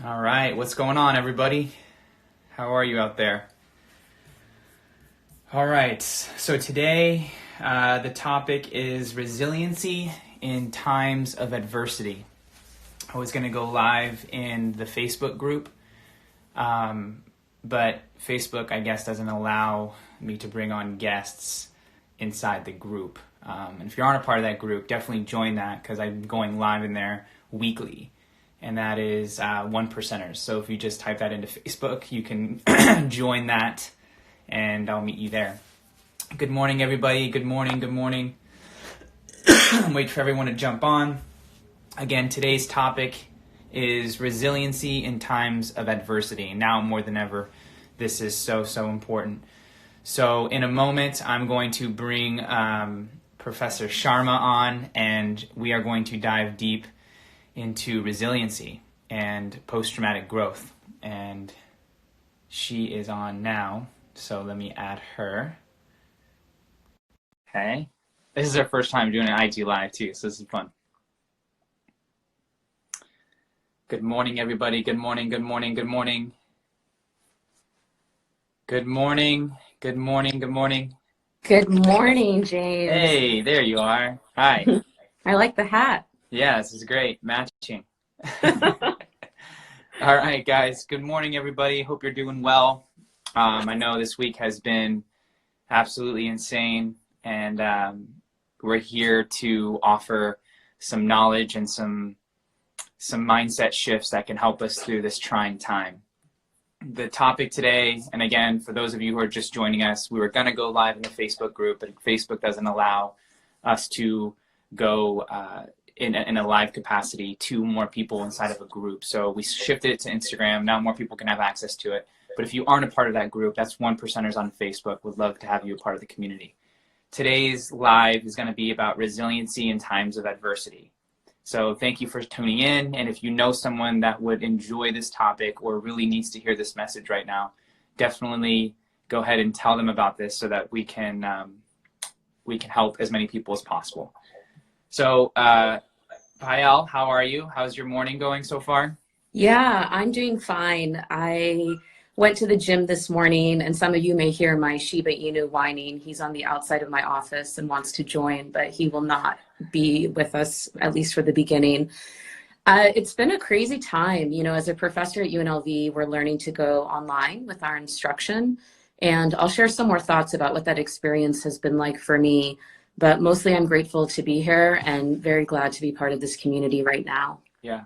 All right, what's going on, everybody? How are you out there? All right, so today the topic is resiliency in times of adversity. I was going to go live in the Facebook group, but Facebook, I guess, doesn't allow me to bring on guests inside the group. And if you aren't a part of that group, definitely join that because I'm going live in there weekly. And that is One Percenters. So if you just type that into Facebook, you can join that, and I'll meet you there. Good morning, everybody. Good morning. Good morning. Wait for everyone to jump on. Again, today's topic is resiliency in times of adversity. Now more than ever, this is so important. So in a moment, I'm going to bring Professor Sharma on, and we are going to dive deep into resiliency and post-traumatic growth. And she is on now, so let me add her. Okay. This is our first time doing an IG Live too, so this is fun. Good morning, everybody. Good morning, good morning, good morning. Good morning, good morning, good morning. Good morning, James. Hey, there you are. Hi. I like the hat. Yeah, this is great. Matching. All right, guys. Good morning, everybody. Hope you're doing well. I know this week has been absolutely insane, and we're here to offer some knowledge and some mindset shifts that can help us through this trying time. The topic today, and again, for those of you who are just joining us, we were going to go live in the Facebook group, but Facebook doesn't allow us to go in a live capacity to more people inside of a group. So we shifted it to Instagram. Now more people can have access to it. But if you aren't a part of that group, that's One Percenters on Facebook. Would love to have you a part of the community. Today's live is going to be about resiliency in times of adversity. So thank you for tuning in. And if you know someone that would enjoy this topic or really needs to hear this message right now, definitely go ahead and tell them about this so that we can help as many people as possible. So Payal, how are you? How's your morning going so far? Yeah, I'm doing fine. I went to the gym this morning, and some of you may hear my Shiba Inu whining. He's on the outside of my office and wants to join, but he will not be with us, at least for the beginning. It's been a crazy time. You know, as a professor at UNLV, we're learning to go online with our instruction, and I'll share some more thoughts about what that experience has been like for me. But mostly I'm grateful to be here and very glad to be part of this community right now. Yeah.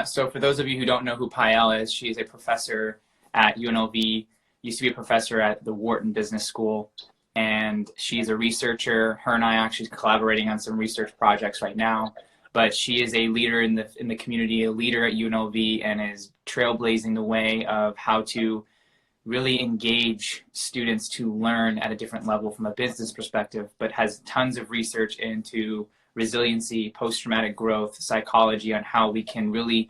So for those of you who don't know who Payal is, she is a professor at UNLV, used to be a professor at the Wharton Business School, and she's a researcher. Her and I are actually collaborating on some research projects right now, but she is a leader in the community, a leader at UNLV, and is trailblazing the way of how to really engage students to learn at a different level from a business perspective, but has tons of research into resiliency, post-traumatic growth, psychology, on how we can really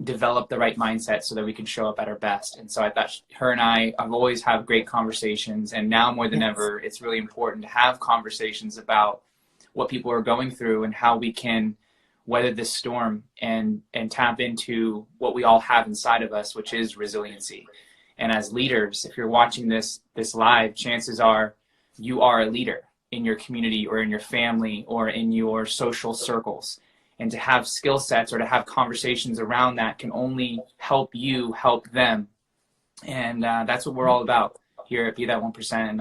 develop the right mindset so that we can show up at our best. And so I thought her and I have always have great conversations, and now more than ever, it's really important to have conversations about what people are going through and how we can weather this storm and tap into what we all have inside of us, which is resiliency. And as leaders, if you're watching this live, chances are you are a leader in your community or in your family or in your social circles. And to have skill sets or to have conversations around that can only help you help them. And that's what we're all about here at Be That 1%. And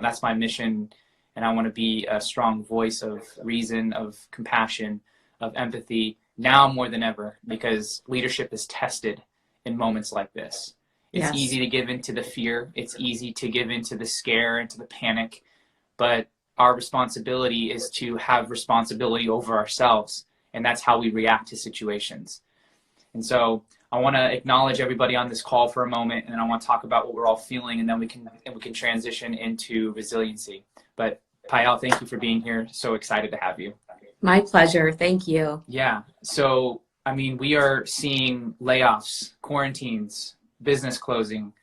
that's my mission. And I want to be a strong voice of reason, of compassion, of empathy, now more than ever, because leadership is tested in moments like this. It's easy to give into the fear. It's easy to give into the scare, into the panic. But our responsibility is to have responsibility over ourselves. And that's how we react to situations. And so I want to acknowledge everybody on this call for a moment, and then I want to talk about what we're all feeling, and then we can transition into resiliency. But Payal, thank you for being here. So excited to have you. My pleasure. Thank you. Yeah. So, I mean, we are seeing layoffs, quarantines, business closing,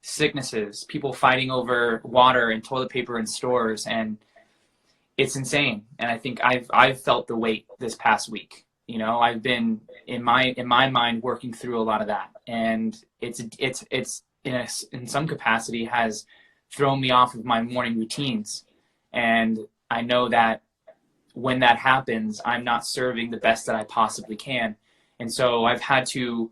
sicknesses, people fighting over water and toilet paper in stores, and it's insane. And I think I've felt the weight this past week. You know, I've been in my mind working through a lot of that, and it's in some capacity has thrown me off of my morning routines. And I know that when that happens, I'm not serving the best that I possibly can. And so I've had to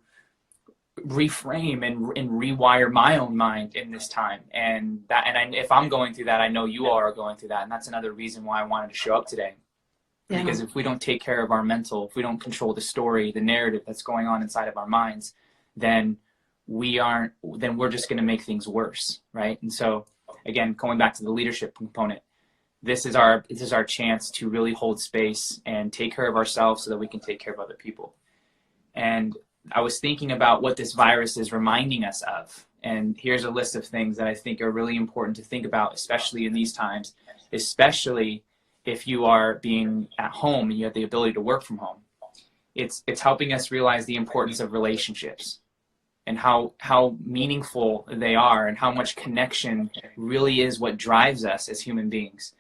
reframe and rewire my own mind in this time. And if I'm going through that, I know you all are going through that. And that's another reason why I wanted to show up today. Yeah. Because if we don't take care of our mental, if we don't control the story, the narrative that's going on inside of our minds, then we're just going to make things worse, right? And so again, going back to the leadership component, this is our chance to really hold space and take care of ourselves so that we can take care of other people. And I was thinking about what this virus is reminding us of. And here's a list of things that I think are really important to think about, especially in these times, especially if you are being at home and you have the ability to work from home. It's helping us realize the importance of relationships and how meaningful they are and how much connection really is what drives us as human beings.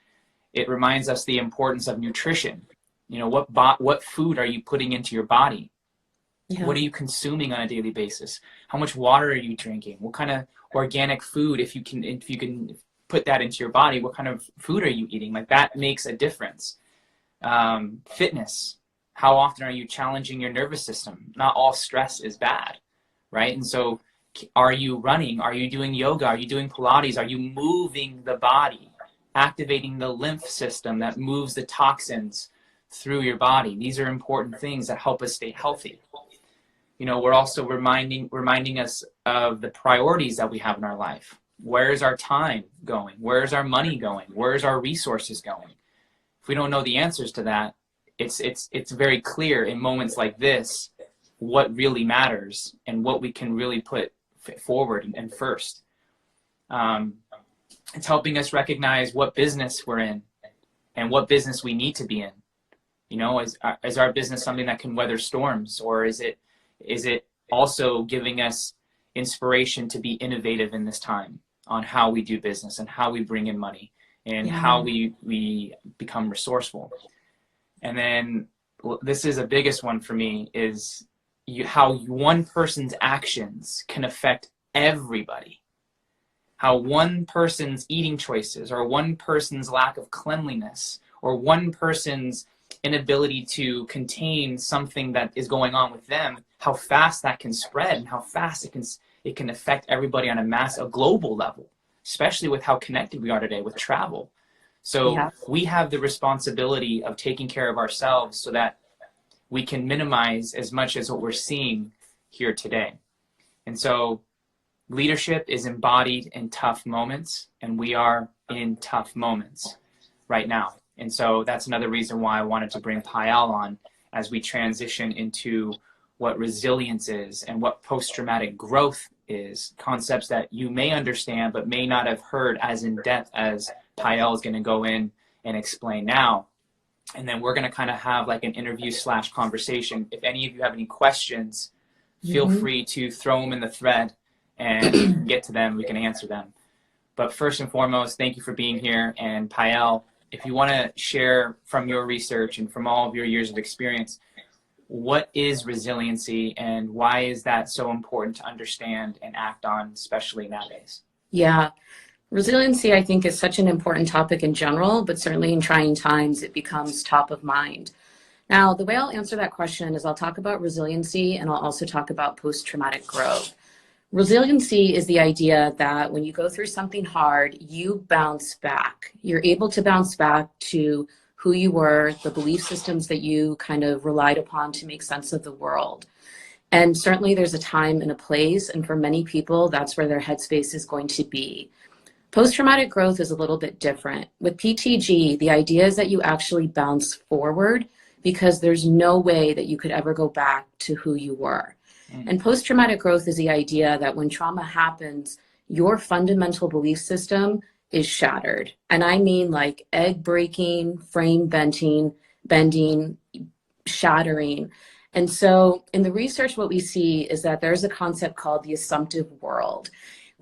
It reminds us the importance of nutrition. You know, what food are you putting into your body? Yeah. What are you consuming on a daily basis? How much water are you drinking? What kind of organic food, if you can put that into your body, what kind of food are you eating? Like, that makes a difference. Fitness. How often are you challenging your nervous system? Not all stress is bad, right? And so are you running? Are you doing yoga? Are you doing Pilates? Are you moving the body? Activating the lymph system that moves the toxins through your body. These are important things that help us stay healthy. You know, we're also reminding us of the priorities that we have in our life. Where is our time going? Where is our money going? Where is our resources going? If we don't know the answers to that, it's very clear in moments like this what really matters and what we can really put forward and first. It's helping us recognize what business we're in and what business we need to be in. You know, is our business something that can weather storms, or is it also giving us inspiration to be innovative in this time on how we do business and how we bring in money and how we become resourceful. And then this is the biggest one for me, is how one person's actions can affect everybody. How one person's eating choices, or one person's lack of cleanliness, or one person's inability to contain something that is going on with them, how fast that can spread and how fast it can affect everybody on a global level, especially with how connected we are today with travel. So we have the responsibility of taking care of ourselves so that we can minimize as much as what we're seeing here today. And so leadership is embodied in tough moments, and we are in tough moments right now. And so that's another reason why I wanted to bring Payal on as we transition into what resilience is and what post-traumatic growth is, concepts that you may understand but may not have heard as in depth as Payal is going to go in and explain now. And then we're going to kind of have like an interview / conversation. If any of you have any questions, feel free to throw them in the thread and get to them. We can answer them. But first and foremost, thank you for being here. And Payal, if you want to share from your research and from all of your years of experience, what is resiliency and why is that so important to understand and act on, especially nowadays? Yeah. Resiliency, I think, is such an important topic in general, but certainly in trying times, it becomes top of mind. Now, the way I'll answer that question is I'll talk about resiliency and I'll also talk about post-traumatic growth. Resiliency is the idea that when you go through something hard, you bounce back. You're able to bounce back to who you were, the belief systems that you kind of relied upon to make sense of the world. And certainly there's a time and a place, and for many people, that's where their headspace is going to be. Post-traumatic growth is a little bit different. With PTG, the idea is that you actually bounce forward because there's no way that you could ever go back to who you were. And post-traumatic growth is the idea that when trauma happens, your fundamental belief system is shattered. And I mean like egg breaking, frame bending, shattering. And so in the research, what we see is that there's a concept called the assumptive world,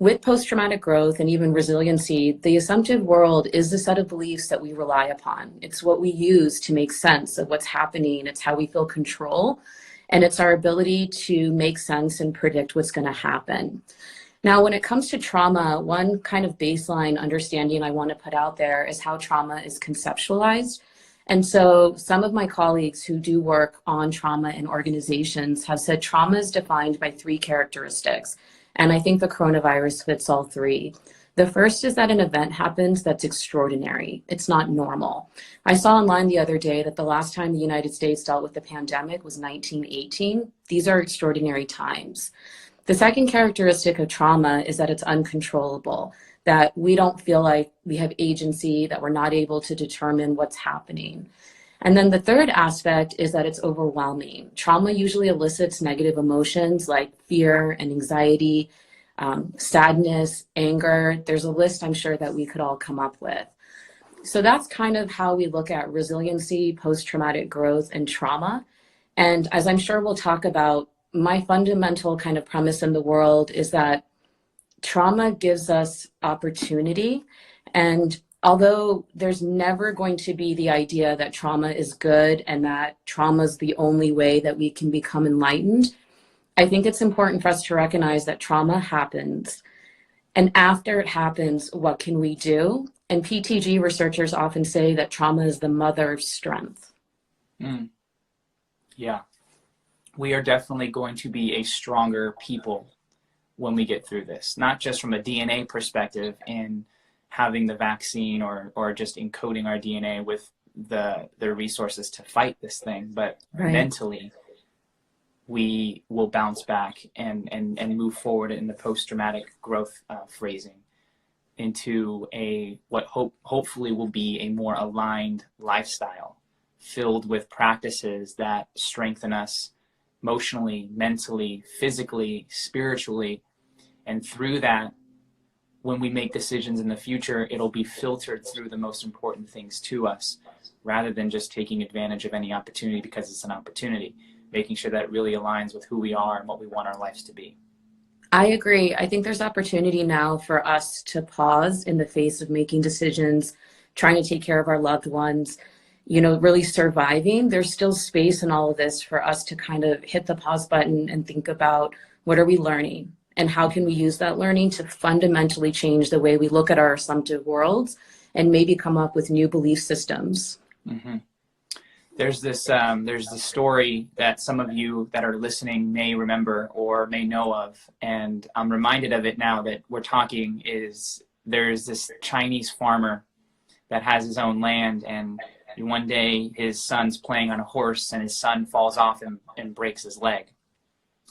with post-traumatic growth and even resiliency, the assumptive world is the set of beliefs that we rely upon. It's what we use to make sense of what's happening. It's how we feel control, and it's our ability to make sense and predict what's going to happen. Now, when it comes to trauma, one kind of baseline understanding I want to put out there is how trauma is conceptualized. And so some of my colleagues who do work on trauma in organizations have said trauma is defined by three characteristics. And I think the coronavirus fits all three. The first is that an event happens that's extraordinary. It's not normal. I saw online the other day that the last time the United States dealt with the pandemic was 1918. These are extraordinary times. The second characteristic of trauma is that it's uncontrollable, that we don't feel like we have agency, that we're not able to determine what's happening. And then the third aspect is that it's overwhelming. Trauma usually elicits negative emotions like fear and anxiety, sadness, anger. There's a list I'm sure that we could all come up with. So that's kind of how we look at resiliency, post-traumatic growth, and trauma. And as I'm sure we'll talk about, my fundamental kind of premise in the world is that trauma gives us opportunity. And although there's never going to be the idea that trauma is good and that trauma is the only way that we can become enlightened, I think it's important for us to recognize that trauma happens. And after it happens, what can we do? And PTG researchers often say that trauma is the mother of strength. Yeah. We are definitely going to be a stronger people when we get through this, not just from a DNA perspective in having the vaccine or just encoding our DNA with the resources to fight this thing, but mentally we will bounce back and move forward in the post-traumatic growth phrasing into what hopefully will be a more aligned lifestyle filled with practices that strengthen us emotionally, mentally, physically, spiritually. And through that, when we make decisions in the future, it'll be filtered through the most important things to us, rather than just taking advantage of any opportunity because it's an opportunity, making sure that it really aligns with who we are and what we want our lives to be. I agree. I think there's opportunity now for us to pause in the face of making decisions, trying to take care of our loved ones, really surviving. There's still space in all of this for us to kind of hit the pause button and think about what are we learning and how can we use that learning to fundamentally change the way we look at our assumptive worlds and maybe come up with new belief systems. Mm-hmm. There's this story that some of you that are listening may remember or may know of, and I'm reminded of it now that we're talking. There's this Chinese farmer that has his own land, and one day his son's playing on a horse and his son falls off and breaks his leg.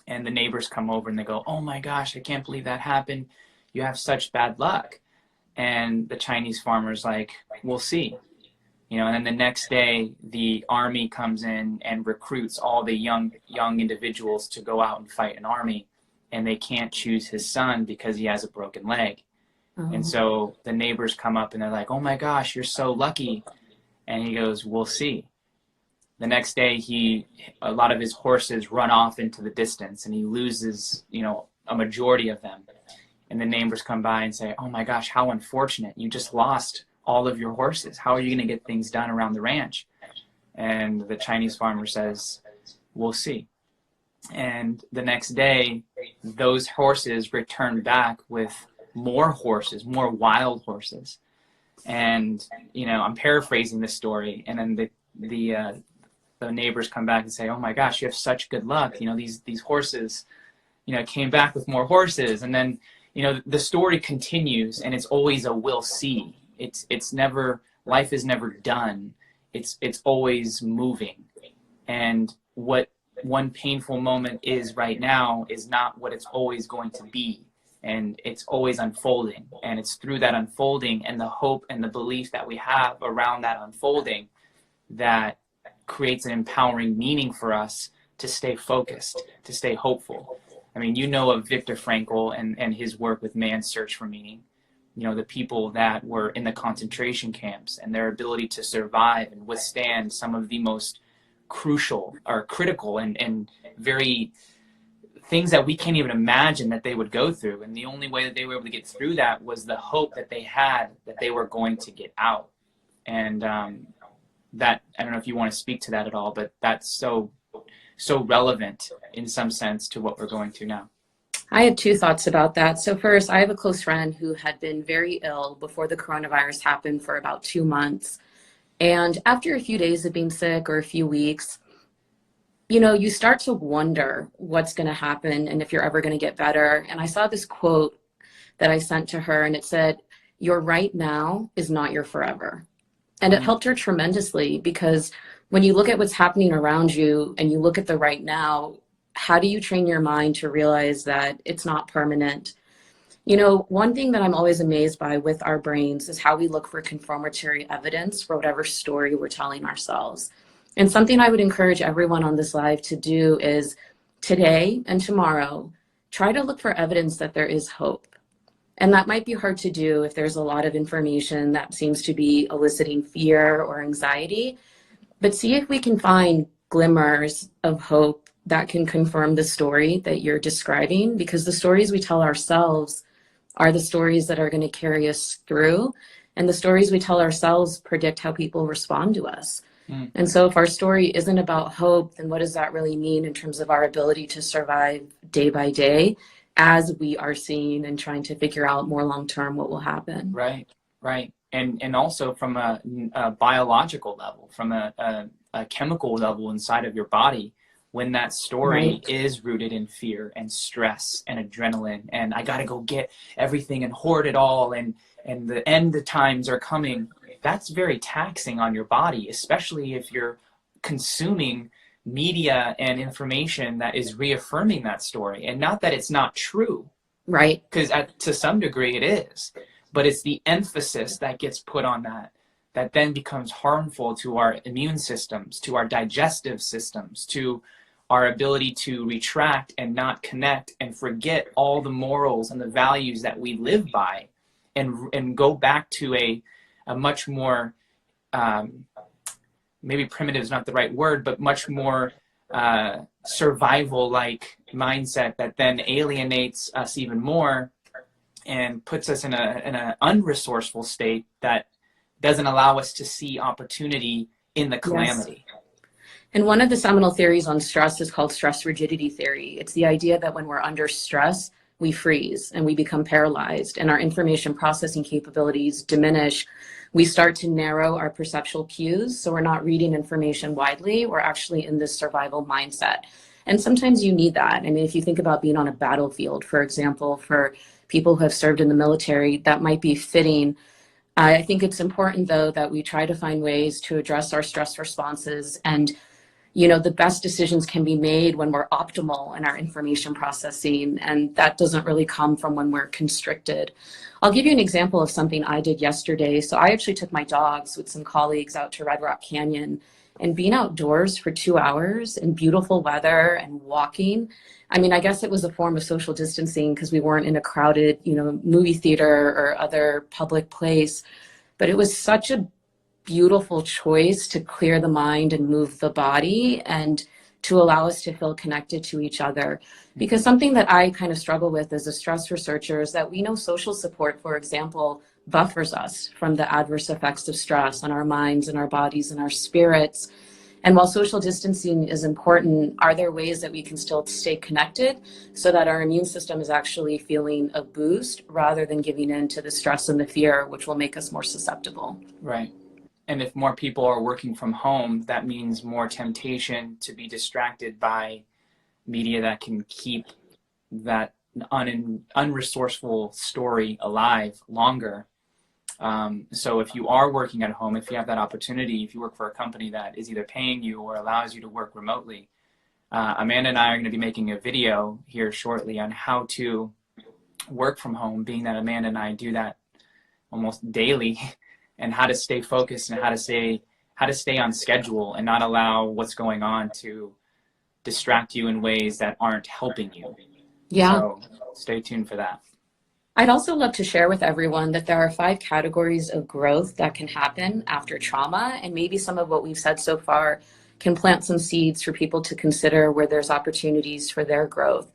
And the neighbors come over and they go, "Oh my gosh, I can't believe that happened. You have such bad luck." And the Chinese farmer's like, "We'll see." And then the next day the army comes in and recruits all the young individuals to go out and fight an army, and they can't choose his son because he has a broken leg. Oh. And so the neighbors come up and they're like, "Oh my gosh, you're so lucky." And he goes, "We'll see." The next day, a lot of his horses run off into the distance, and he loses, a majority of them. And the neighbors come by and say, "Oh my gosh, how unfortunate! You just lost all of your horses. How are you going to get things done around the ranch?" And the Chinese farmer says, "We'll see." And the next day, those horses return back with more horses, more wild horses. And I'm paraphrasing this story, and then the neighbors come back and say, "Oh my gosh, you have such good luck. These horses, came back with more horses." And then, the story continues, and it's always a "we'll see." It's never, life is never done. It's always moving. And what one painful moment is right now is not what it's always going to be. And it's always unfolding. And it's through that unfolding and the hope and the belief that we have around that unfolding that creates an empowering meaning for us to stay focused, to stay hopeful. I mean, of Viktor Frankl and his work with Man's Search for Meaning, the people that were in the concentration camps and their ability to survive and withstand some of the most crucial or critical and very things that we can't even imagine that they would go through. And the only way that they were able to get through that was the hope that they had that they were going to get out. And that, I don't know if you want to speak to that at all, but that's so relevant in some sense to what we're going through now. I have two thoughts about that. So first, I have a close friend who had been very ill before the coronavirus happened for about 2 months. And after a few days of being sick or a few weeks, you know, you start to wonder what's going to happen and if you're ever going to get better. And I saw this quote that I sent to her, and it said, "Your right now is not your forever." And it helped her tremendously, because when you look at what's happening around you and you look at the right now, how do you train your mind to realize that it's not permanent? You know, one thing that I'm always amazed by with our brains is how we look for confirmatory evidence for whatever story we're telling ourselves. And something I would encourage everyone on this live to do is today and tomorrow, try to look for evidence that there is hope. And that might be hard to do if there's a lot of information that seems to be eliciting fear or anxiety, but see if we can find glimmers of hope that can confirm the story that you're describing, because the stories we tell ourselves are the stories that are going to carry us through, and the stories we tell ourselves predict how people respond to us. And so if our story isn't about hope, then what does that really mean in terms of our ability to survive day by day as we are seeing and trying to figure out more long-term what will happen? Right. And also from a biological level, from a chemical level inside of your body, when that story is rooted in fear and stress and adrenaline, and I got to go get everything and hoard it all, and the end times are coming, that's very taxing on your body, especially if you're consuming media and information that is reaffirming that story. And not that it's not true, right? Because to some degree it is, but it's the emphasis that gets put on that then becomes harmful to our immune systems, to our digestive systems, to our ability to retract and not connect and forget all the morals and the values that we live by, and go back to a much more, maybe primitive is not the right word, but much more survival-like mindset that then alienates us even more and puts us in an unresourceful state that doesn't allow us to see opportunity in the calamity. Yes. And one of the seminal theories on stress is called stress rigidity theory. It's the idea that when we're under stress, we freeze and we become paralyzed, and our information processing capabilities diminish. We start to narrow our perceptual cues, so we're not reading information widely. We're actually in this survival mindset. And sometimes you need that. I mean, if you think about being on a battlefield, for example, for people who have served in the military, that might be fitting. I think it's important, though, that we try to find ways to address our stress responses. And you know, the best decisions can be made when we're optimal in our information processing, and that doesn't really come from when we're constricted. I'll give you an example of something I did yesterday. So I actually took my dogs with some colleagues out to Red Rock Canyon, and being outdoors for 2 hours in beautiful weather and walking, I mean, I guess it was a form of social distancing because we weren't in a crowded, you know, movie theater or other public place, but it was such a beautiful choice to clear the mind and move the body and to allow us to feel connected to each other. Because something that I kind of struggle with as a stress researcher is that we know social support, for example, buffers us from the adverse effects of stress on our minds and our bodies and our spirits. And while social distancing is important, are there ways that we can still stay connected so that our immune system is actually feeling a boost rather than giving in to the stress and the fear, which will make us more susceptible? Right. And if more people are working from home, that means more temptation to be distracted by media that can keep that unresourceful story alive longer. So if you are working at home, if you have that opportunity, if you work for a company that is either paying you or allows you to work remotely, Amanda and I are going to be making a video here shortly on how to work from home, being that Amanda and I do that almost daily, and how to stay focused and how to stay on schedule and not allow what's going on to distract you in ways that aren't helping you. Yeah. So stay tuned for that. I'd also love to share with everyone that there are 5 categories of growth that can happen after trauma, and maybe some of what we've said so far can plant some seeds for people to consider where there's opportunities for their growth.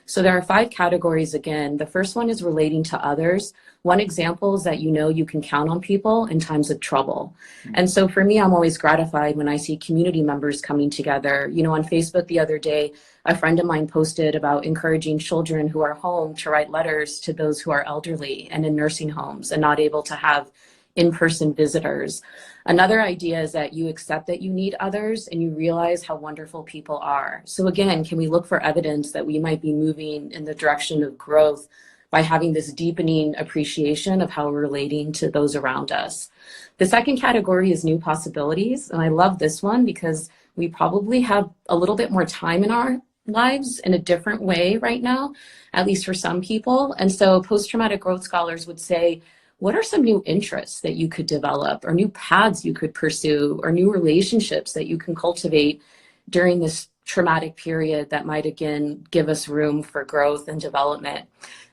So there are 5 categories again. The first one is relating to others. One example is that you can count on people in times of trouble. And so for me, I'm always gratified when I see community members coming together. On Facebook the other day, a friend of mine posted about encouraging children who are home to write letters to those who are elderly and in nursing homes and not able to have in-person visitors. Another idea is that you accept that you need others and you realize how wonderful people are. So again, can we look for evidence that we might be moving in the direction of growth by having this deepening appreciation of how we're relating to those around us? The second category is new possibilities. And I love this one because we probably have a little bit more time in our lives in a different way right now, at least for some people. And so post-traumatic growth scholars would say, what are some new interests that you could develop or new paths you could pursue or new relationships that you can cultivate during this traumatic period that might, again, give us room for growth and development?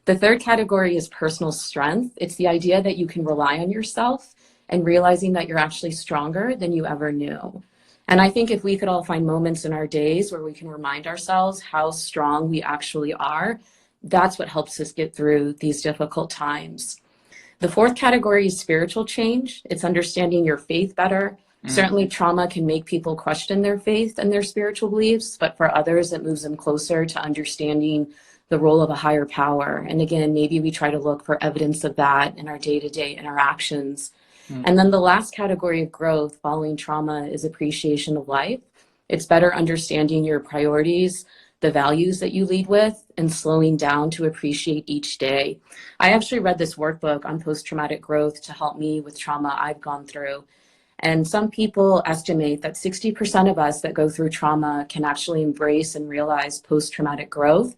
The third category is personal strength. It's the idea that you can rely on yourself and realizing that you're actually stronger than you ever knew. And I think if we could all find moments in our days where we can remind ourselves how strong we actually are, that's what helps us get through these difficult times. The fourth category is spiritual change. It's understanding your faith better. Certainly trauma can make people question their faith and their spiritual beliefs, but for others, it moves them closer to understanding the role of a higher power. And again, maybe we try to look for evidence of that in our day-to-day interactions. And then the last category of growth following trauma is appreciation of life. It's better understanding your priorities, the values that you lead with, and slowing down to appreciate each day. I actually read this workbook on post-traumatic growth to help me with trauma I've gone through. And some people estimate that 60% of us that go through trauma can actually embrace and realize post-traumatic growth.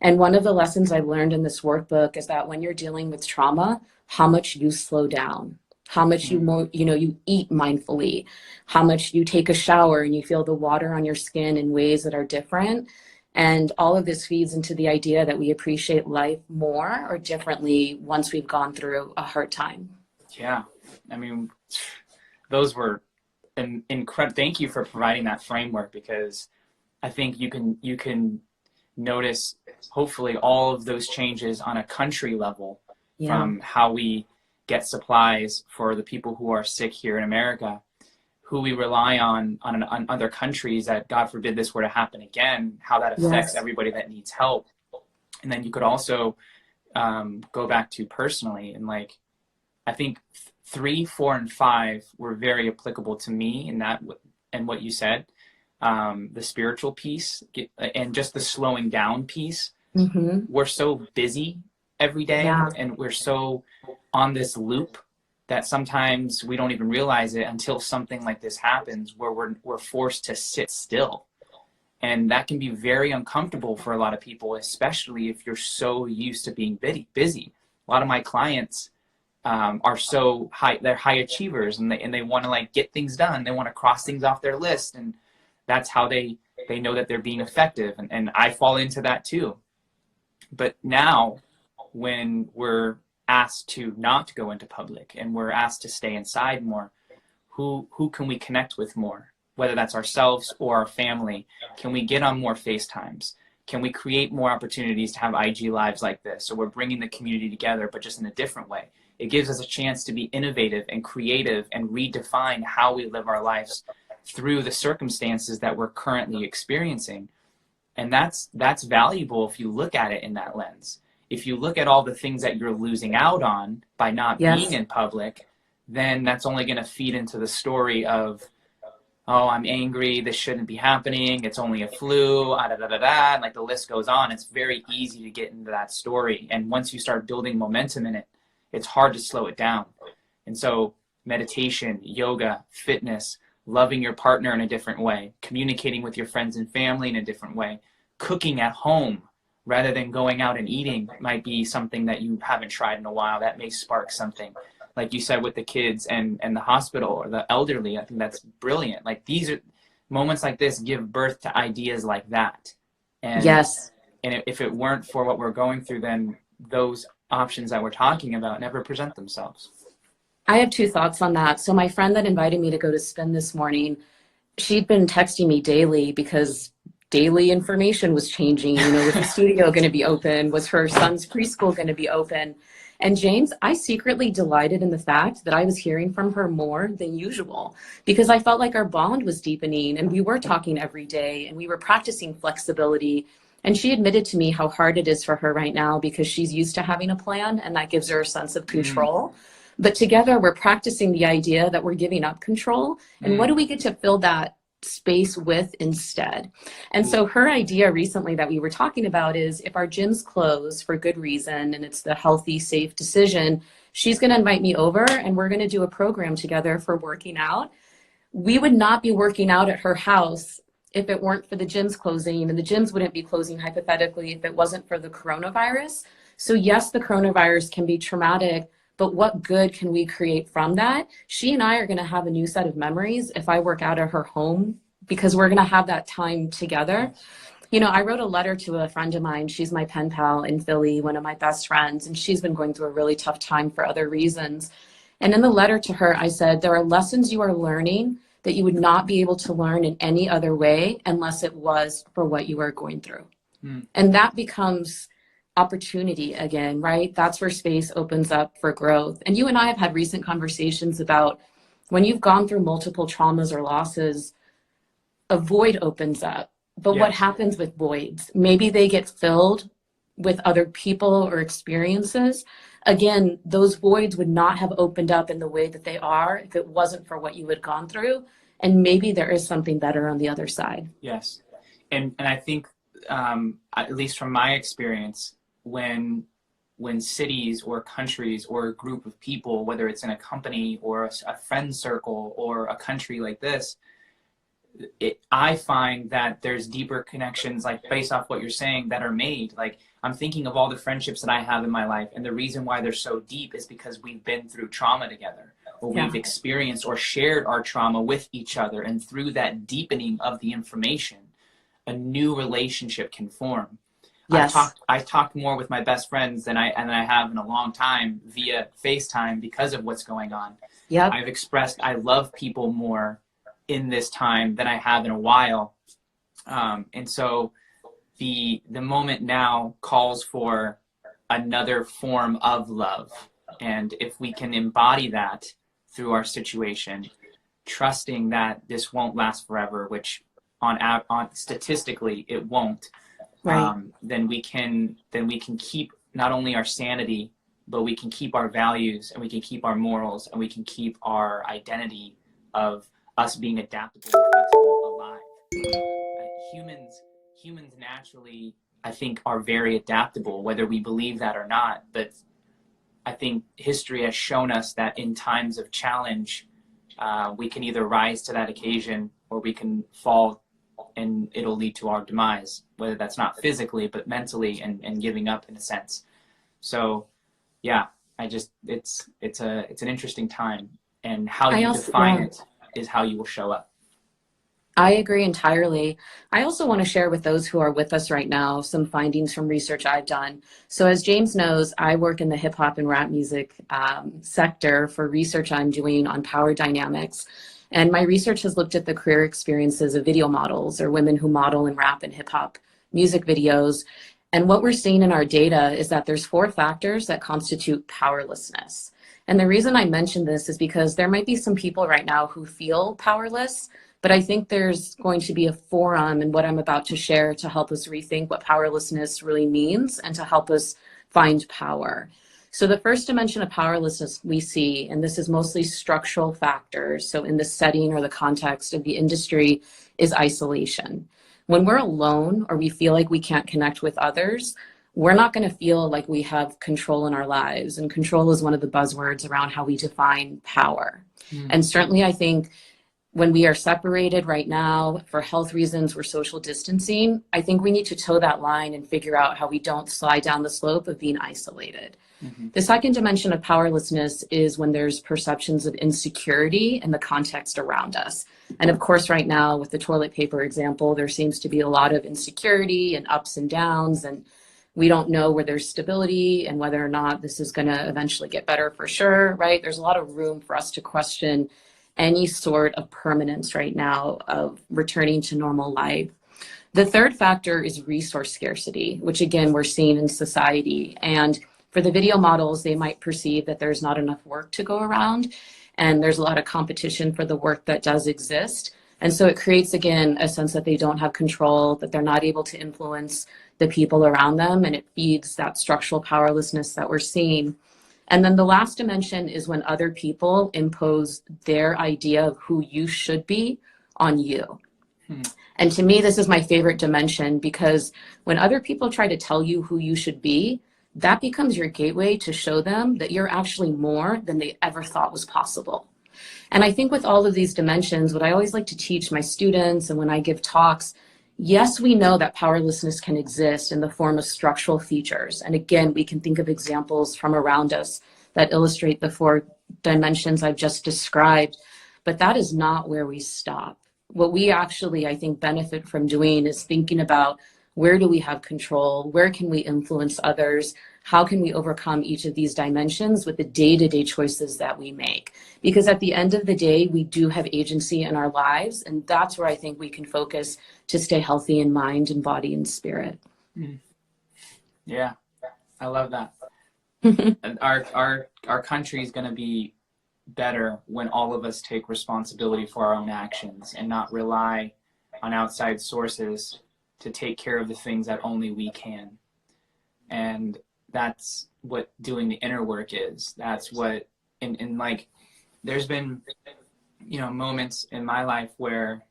And one of the lessons I learned in this workbook is that when you're dealing with trauma, how much you slow down, how much you eat mindfully, how much you take a shower and you feel the water on your skin in ways that are different. And all of this feeds into the idea that we appreciate life more or differently once we've gone through a hard time. Yeah. I mean, those were incredible. Thank you for providing that framework, because I think you can notice hopefully all of those changes on a country level, from how we get supplies for the people who are sick here in America, who we rely on other countries, that God forbid this were to happen again, how that affects everybody that needs help. And then you could also go back to personally, and like, I think 3, 4, and 5 were very applicable to me in that, and what you said, the spiritual piece and just the slowing down piece. We're so busy every day, and we're so on this loop that sometimes we don't even realize it until something like this happens, where we're forced to sit still. And that can be very uncomfortable for a lot of people, especially if you're so used to being busy. A lot of my clients are so high, they're high achievers, and they want to like get things done. They want to cross things off their list, and that's how they know that they're being effective. And I fall into that too. But now, when we're asked to not go into public and we're asked to stay inside more, who can we connect with more? Whether that's ourselves or our family, can we get on more FaceTimes? Can we create more opportunities to have IG lives like this? So we're bringing the community together, but just in a different way. It gives us a chance to be innovative and creative and redefine how we live our lives through the circumstances that we're currently experiencing. And that's valuable if you look at it in that lens. If you look at all the things that you're losing out on by not being in public, then that's only going to feed into the story of, oh, I'm angry, this shouldn't be happening, it's only a flu, and like the list goes on. It's very easy to get into that story. And once you start building momentum in it, it's hard to slow it down. And so meditation, yoga, fitness, loving your partner in a different way, communicating with your friends and family in a different way, cooking at home rather than going out and eating might be something that you haven't tried in a while. That may spark something. Like you said with the kids and the hospital or the elderly, I think that's brilliant. Like, these are moments like this give birth to ideas like that. And and if it weren't for what we're going through, then those options that we're talking about never present themselves. I have 2 thoughts on that. So my friend that invited me to go to spin this morning, she'd been texting me daily because daily information was changing. You know, was the studio going to be open? Was her son's preschool going to be open? And James, I secretly delighted in the fact that I was hearing from her more than usual, because I felt like our bond was deepening and we were talking every day and we were practicing flexibility. And she admitted to me how hard it is for her right now because she's used to having a plan and that gives her a sense of control. But together we're practicing the idea that we're giving up control. And what do we get to fill that space with instead? And so her idea recently that we were talking about is, if our gyms close for good reason and it's the healthy, safe decision, she's going to invite me over and we're going to do a program together for working out. We would not be working out at her house if it weren't for the gyms closing, and the gyms wouldn't be closing hypothetically if it wasn't for the coronavirus. So yes, the coronavirus can be traumatic, but what good can we create from that? She and I are going to have a new set of memories if I work out at her home, because we're going to have that time together. You know, I wrote a letter to a friend of mine. She's my pen pal in Philly, one of my best friends, and she's been going through a really tough time for other reasons. And in the letter to her, I said, there are lessons you are learning that you would not be able to learn in any other way unless it was for what you are going through. And that becomes opportunity again, right? That's where space opens up for growth. And you and I have had recent conversations about when you've gone through multiple traumas or losses, a void opens up. But what happens with voids? Maybe they get filled with other people or experiences. Again, those voids would not have opened up in the way that they are if it wasn't for what you had gone through. And maybe there is something better on the other side. Yes. And I think, at least from my experience, when cities or countries or a group of people, whether it's in a company or a friend circle or a country like this, I find that there's deeper connections, like based off what you're saying, that are made. Like, I'm thinking of all the friendships that I have in my life, and the reason why they're so deep is because we've been through trauma together, or we've experienced or shared our trauma with each other, and through that deepening of the information, a new relationship can form. Yes. I've talked more with my best friends than I have in a long time via FaceTime because of what's going on. Yep. I've expressed I love people more in this time than I have in a while. And so the moment now calls for another form of love. And if we can embody that through our situation, trusting that this won't last forever, which on statistically it won't, right. Then we can keep not only our sanity, but we can keep our values, and we can keep our morals, and we can keep our identity of us being adaptable and flexible alive. Humans naturally, I think, are very adaptable, whether we believe that or not. But I think history has shown us that in times of challenge, we can either rise to that occasion or we can fall, and it'll lead to our demise, whether that's not physically, but mentally and giving up in a sense. So yeah, it's an interesting time, and how you define it is how you will show up. I agree entirely. I also want to share with those who are with us right now some findings from research I've done. So as James knows, I work in the hip hop and rap music sector for research I'm doing on power dynamics. And my research has looked at the career experiences of video models, or women who model and rap in hip hop music videos. And what we're seeing in our data is that there's 4 factors that constitute powerlessness. And the reason I mention this is because there might be some people right now who feel powerless, but I think there's going to be a forum in what I'm about to share to help us rethink what powerlessness really means and to help us find power. So the first dimension of powerlessness we see, and this is mostly structural factors, so in the setting or the context of the industry, is isolation. When we're alone or we feel like we can't connect with others, we're not going to feel like we have control in our lives. And control is one of the buzzwords around how we define power. And certainly I think when we are separated right now for health reasons, we're social distancing, I think we need to toe that line and figure out how we don't slide down the slope of being isolated. The second dimension of powerlessness is when there's perceptions of insecurity in the context around us. And of course, right now with the toilet paper example, there seems to be a lot of insecurity and ups and downs, and we don't know where there's stability and whether or not this is going to eventually get better for sure, right? There's a lot of room for us to question any sort of permanence right now of returning to normal life. The third factor is resource scarcity, which again, we're seeing in society. And for the video models, they might perceive that there's not enough work to go around, and there's a lot of competition for the work that does exist. And so it creates, again, a sense that they don't have control, that they're not able to influence the people around them, and it feeds that structural powerlessness that we're seeing. And then the last dimension is when other people impose their idea of who you should be on you. And to me, this is my favorite dimension, because when other people try to tell you who you should be, that becomes your gateway to show them that you're actually more than they ever thought was possible. And I think with all of these dimensions, what I always like to teach my students and when I give talks, yes, we know that powerlessness can exist in the form of structural features. And again, we can think of examples from around us that illustrate the 4 dimensions I've just described, but that is not where we stop. What we actually, I think, benefit from doing is thinking about, where do we have control? Where can we influence others? How can we overcome each of these dimensions with the day-to-day choices that we make? Because at the end of the day, we do have agency in our lives, and that's where I think we can focus to stay healthy in mind and body and spirit. Yeah, I love that. And our country is going to be better when all of us take responsibility for our own actions and not rely on outside sources to take care of the things that only we can. And that's what doing the inner work is. That's what, and like, there's been, moments in my life where,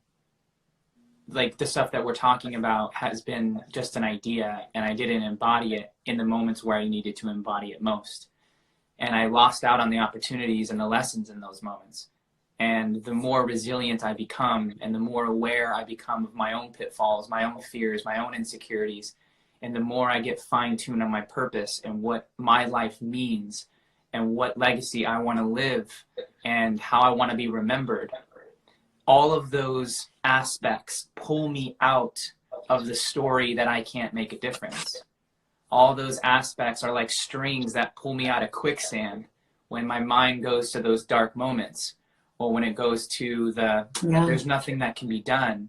like, the stuff that we're talking about has been just an idea, and I didn't embody it in the moments where I needed to embody it most. And I lost out on the opportunities and the lessons in those moments. And the more resilient I become, and the more aware I become of my own pitfalls, my own fears, my own insecurities, and the more I get fine-tuned on my purpose and what my life means and what legacy I want to live and how I want to be remembered, all of those aspects pull me out of the story that I can't make a difference. All those aspects are like strings that pull me out of quicksand when my mind goes to those dark moments, or when it goes to there's nothing that can be done.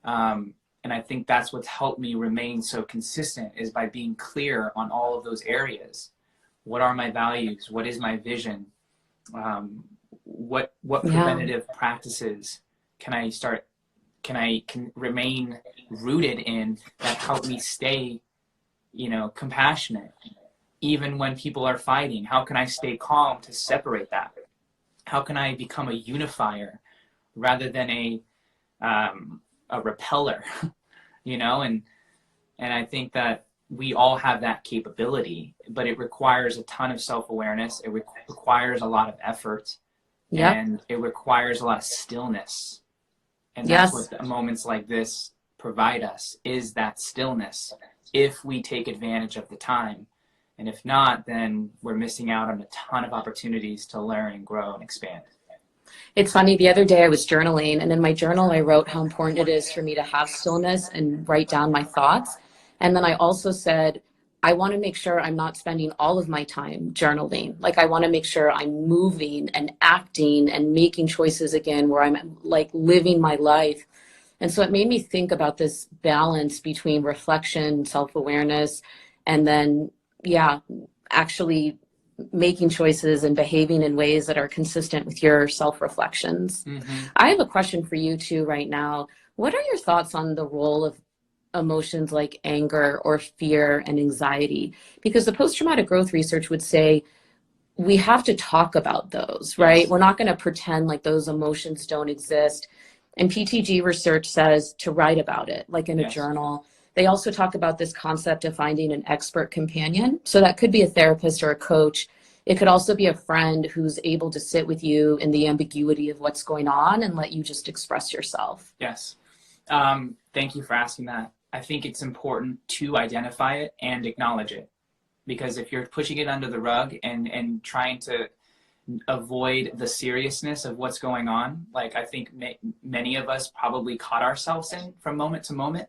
And I think that's what's helped me remain so consistent, is by being clear on all of those areas. What are my values? What is my vision? What preventative practices can I remain rooted in that help me stay compassionate, even when people are fighting? How can I stay calm to separate that? How can I become a unifier rather than a repeller? And I think that we all have that capability, but it requires a ton of self-awareness. It requires a lot of effort, and it requires a lot of stillness. And that's what moments like this provide us, is that stillness, if we take advantage of the time. And if not, then we're missing out on a ton of opportunities to learn and grow and expand. It's funny, the other day I was journaling, and in my journal I wrote how important it is for me to have stillness and write down my thoughts. And then I also said, I want to make sure I'm not spending all of my time journaling. Like, I want to make sure I'm moving and acting and making choices again, where I'm like living my life. And so it made me think about this balance between reflection, self-awareness, and then, actually making choices and behaving in ways that are consistent with your self-reflections. I have a question for you too right now. What are your thoughts on the role of emotions like anger or fear and anxiety? Because the post-traumatic growth research would say we have to talk about those, right? We're not going to pretend like those emotions don't exist. And PTG research says to write about it, like in a journal. They also talk about this concept of finding an expert companion. So that could be a therapist or a coach. It could also be a friend who's able to sit with you in the ambiguity of what's going on and let you just express yourself. Yes. Thank you for asking that. I think it's important to identify it and acknowledge it. Because if you're pushing it under the rug and trying to avoid the seriousness of what's going on, like I think many of us probably caught ourselves in from moment to moment,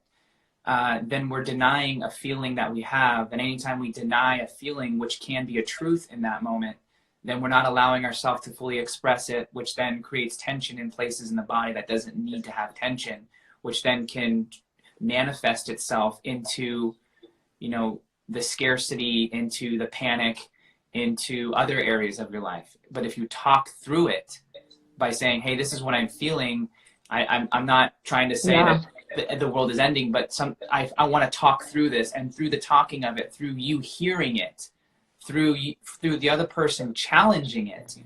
then we're denying a feeling that we have. And anytime we deny a feeling which can be a truth in that moment, then we're not allowing ourselves to fully express it, which then creates tension in places in the body that doesn't need to have tension, which then can manifest itself into, you know, the scarcity, into the panic, into other areas of your life. But if you talk through it by saying, hey, this is what I'm feeling, I'm not trying to say that the world is ending, but I want to talk through this, and through the talking of it, through you hearing it, through the other person challenging it,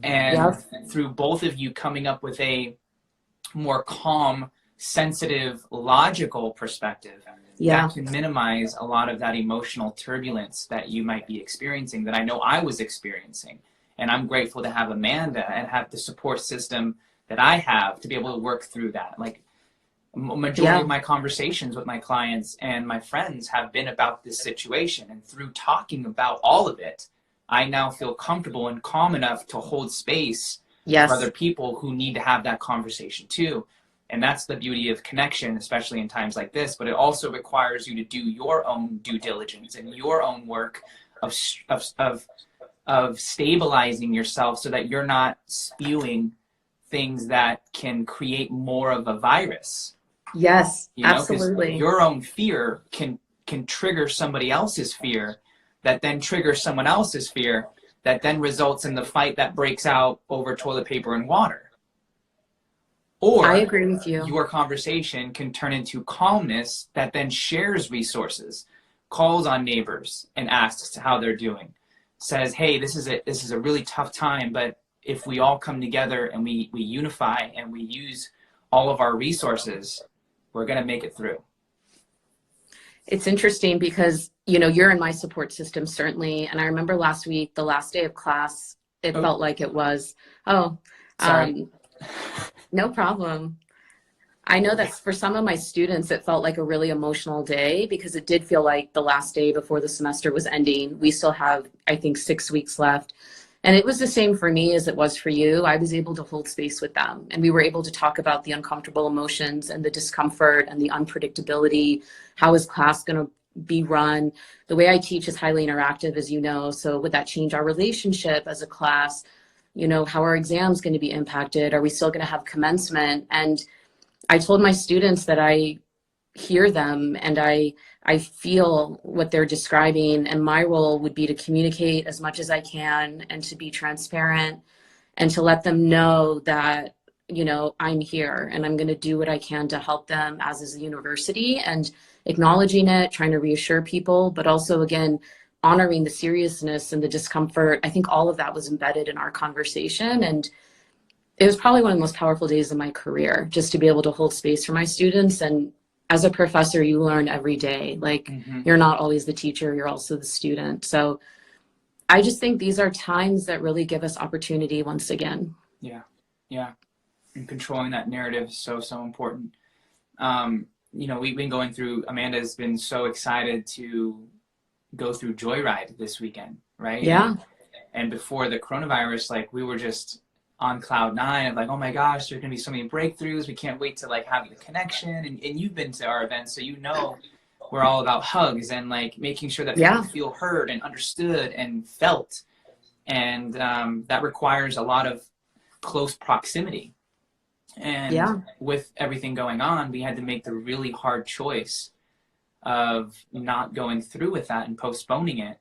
and through both of you coming up with a more calm, sensitive, logical perspective, that can minimize a lot of that emotional turbulence that you might be experiencing, that I know I was experiencing. And I'm grateful to have Amanda and have the support system that I have to be able to work through that. Like, majority of my conversations with my clients and my friends have been about this situation, and through talking about all of it, I now feel comfortable and calm enough to hold space for other people who need to have that conversation too. And that's the beauty of connection, especially in times like this. But it also requires you to do your own due diligence and your own work of stabilizing yourself, so that you're not spewing things that can create more of a virus. Yes, you know, absolutely. Your own fear can trigger somebody else's fear, that then triggers someone else's fear, that then results in the fight that breaks out over toilet paper and water. Or I agree with you. Your conversation can turn into calmness that then shares resources, calls on neighbors and asks how they're doing, says, hey, this is a really tough time, but if we all come together and we unify and we use all of our resources, we're going to make it through. It's interesting because, you know, you're in my support system, certainly. And I remember last week, the last day of class, it felt like it was, sorry. No problem. I know that for some of my students, it felt like a really emotional day, because it did feel like the last day before the semester was ending. We still have, I think, 6 weeks left. And it was the same for me as it was for you. I was able to hold space with them, and we were able to talk about the uncomfortable emotions and the discomfort and the unpredictability. How is class going to be run? The way I teach is highly interactive, as you know. So would that change our relationship as a class? You know, how are exams going to be impacted? Are we still going to have commencement? And I told my students that I hear them and I feel what they're describing, and my role would be to communicate as much as I can and to be transparent and to let them know that, you know, I'm here and I'm going to do what I can to help them, as is the university, and acknowledging it, trying to reassure people, but also, again, honoring the seriousness and the discomfort. I think all of that was embedded in our conversation. And it was probably one of the most powerful days of my career, just to be able to hold space for my students. And as a professor, you learn every day. Like, you're not always the teacher, you're also the student. So I just think these are times that really give us opportunity once again. Yeah. And controlling that narrative is so important. You know, we've been going through, Amanda's been so excited to go through Joyride this weekend, right? Yeah. And before the coronavirus, like, we were just on cloud nine of like, oh my gosh, there's gonna be so many breakthroughs. We can't wait to like have the connection. And you've been to our events, so you know we're all about hugs and like making sure that people feel heard and understood and felt. And that requires a lot of close proximity. And with everything going on, we had to make the really hard choice of not going through with that and postponing it.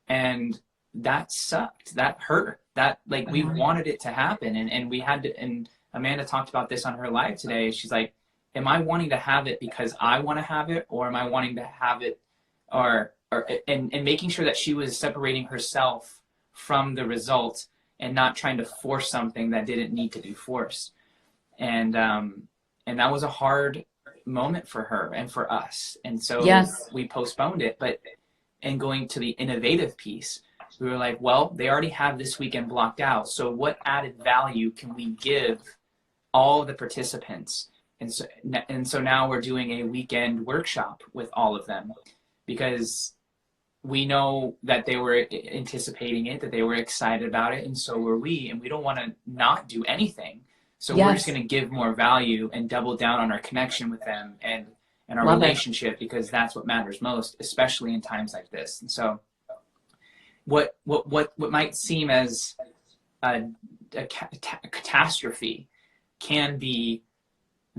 And that sucked. That hurt. That, like, we wanted it to happen, and we had to. And Amanda talked about this on her live today. She's like, am I wanting to have it because I want to have it, or am I wanting to have it, and making sure that she was separating herself from the result and not trying to force something that didn't need to be forced. And that was a hard moment for her and for us. And so we postponed it, and going to the innovative piece, we were like, well, they already have this weekend blocked out. So what added value can we give all the participants? And so now we're doing a weekend workshop with all of them, because we know that they were anticipating it, that they were excited about it, and so were we. And we don't want to not do anything. So we're just going to give more value and double down on our connection with them and our relationship, because that's what matters most, especially in times like this. And so what might seem as a catastrophe can be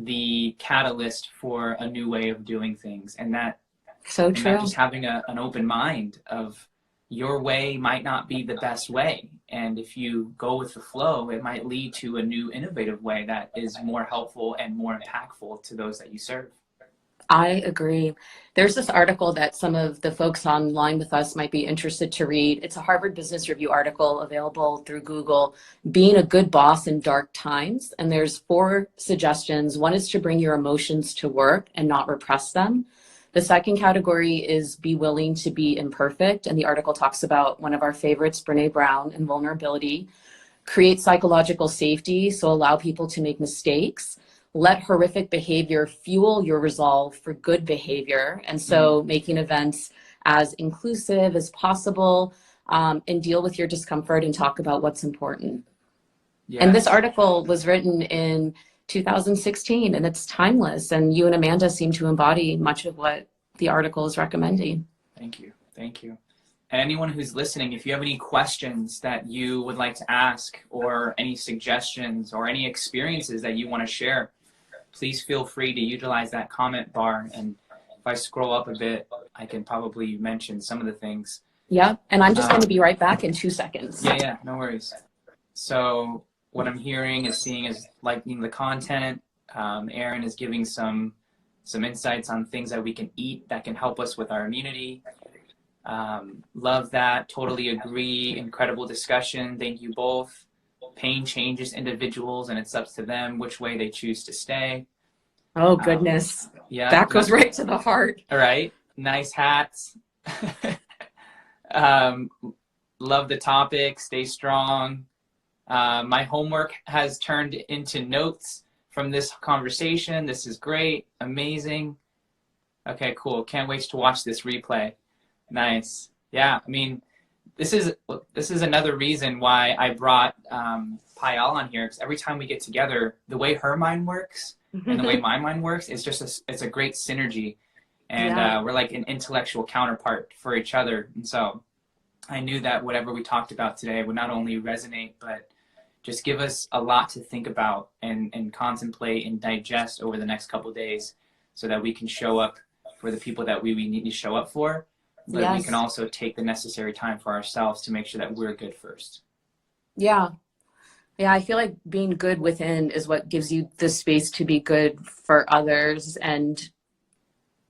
the catalyst for a new way of doing things. And that So true. just having an open mind of your way might not be the best way. And if you go with the flow, it might lead to a new innovative way that is more helpful and more impactful to those that you serve. I agree. There's this article that some of the folks online with us might be interested to read. It's a Harvard Business Review article available through Google, Being a Good Boss in Dark Times. And there's 4 suggestions. One is to bring your emotions to work and not repress them. The second category is be willing to be imperfect. And the article talks about one of our favorites, Brene Brown, and vulnerability. Create psychological safety, so allow people to make mistakes. Let horrific behavior fuel your resolve for good behavior. And so making events as inclusive as possible, and deal with your discomfort and talk about what's important. Yes. And this article was written in 2016 and it's timeless. And you and Amanda seem to embody much of what the article is recommending. Thank you. Thank you. And anyone who's listening, if you have any questions that you would like to ask, or any suggestions or any experiences that you want to share, please feel free to utilize that comment bar. And if I scroll up a bit, I can probably mention some of the things. Yeah, and I'm just going to be right back in 2 seconds. Yeah, no worries. So what I'm hearing is seeing is liking the content. Erin is giving some insights on things that we can eat that can help us with our immunity. Love that. Totally agree. Incredible discussion. Thank you both. Pain changes individuals, and it's up to them which way they choose to stay. Oh, goodness. Yeah. That goes right to the heart. All right. Nice hats. Love the topic. Stay strong. My homework has turned into notes from this conversation. This is great. Amazing. Okay, cool. Can't wait to watch this replay. Nice. Yeah, I mean, this is another reason why I brought Payal on here, because every time we get together, the way her mind works and the way my mind works, it's a great synergy. And we're like an intellectual counterpart for each other. And so I knew that whatever we talked about today would not only resonate, but just give us a lot to think about and contemplate and digest over the next couple of days, so that we can show up for the people that we need to show up for. But we can also take the necessary time for ourselves to make sure that we're good first. Yeah. Yeah, I feel like being good within is what gives you the space to be good for others. And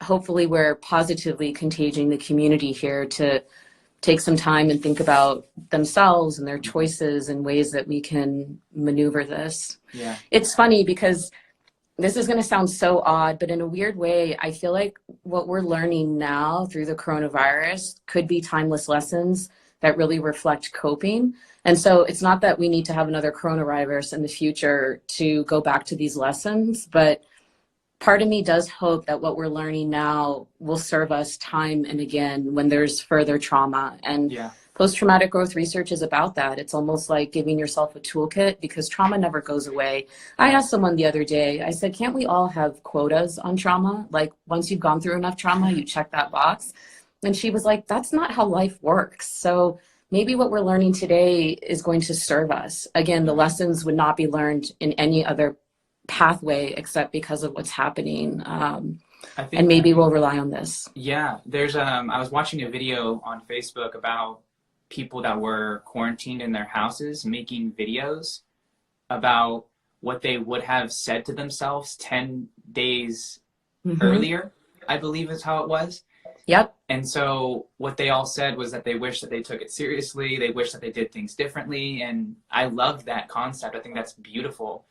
hopefully we're positively contaging the community here to take some time and think about themselves and their choices and ways that we can maneuver this. Yeah. It's funny because this is going to sound so odd, but in a weird way, I feel like what we're learning now through the coronavirus could be timeless lessons that really reflect coping. And so it's not that we need to have another coronavirus in the future to go back to these lessons, but part of me does hope that what we're learning now will serve us time and again when there's further trauma. And post-traumatic growth research is about that. It's almost like giving yourself a toolkit, because trauma never goes away. I asked someone the other day, I said, can't we all have quotas on trauma? Like once you've gone through enough trauma, you check that box. And she was like, that's not how life works. So maybe what we're learning today is going to serve us. Again, the lessons would not be learned in any other pathway except because of what's happening. And maybe we'll rely on this. Yeah, there's I was watching a video on Facebook about people that were quarantined in their houses making videos about what they would have said to themselves 10 days earlier, I believe is how it was. Yep. And so what they all said was that they wish that they took it seriously. They wish that they did things differently. And I loved that concept. I think that's beautiful.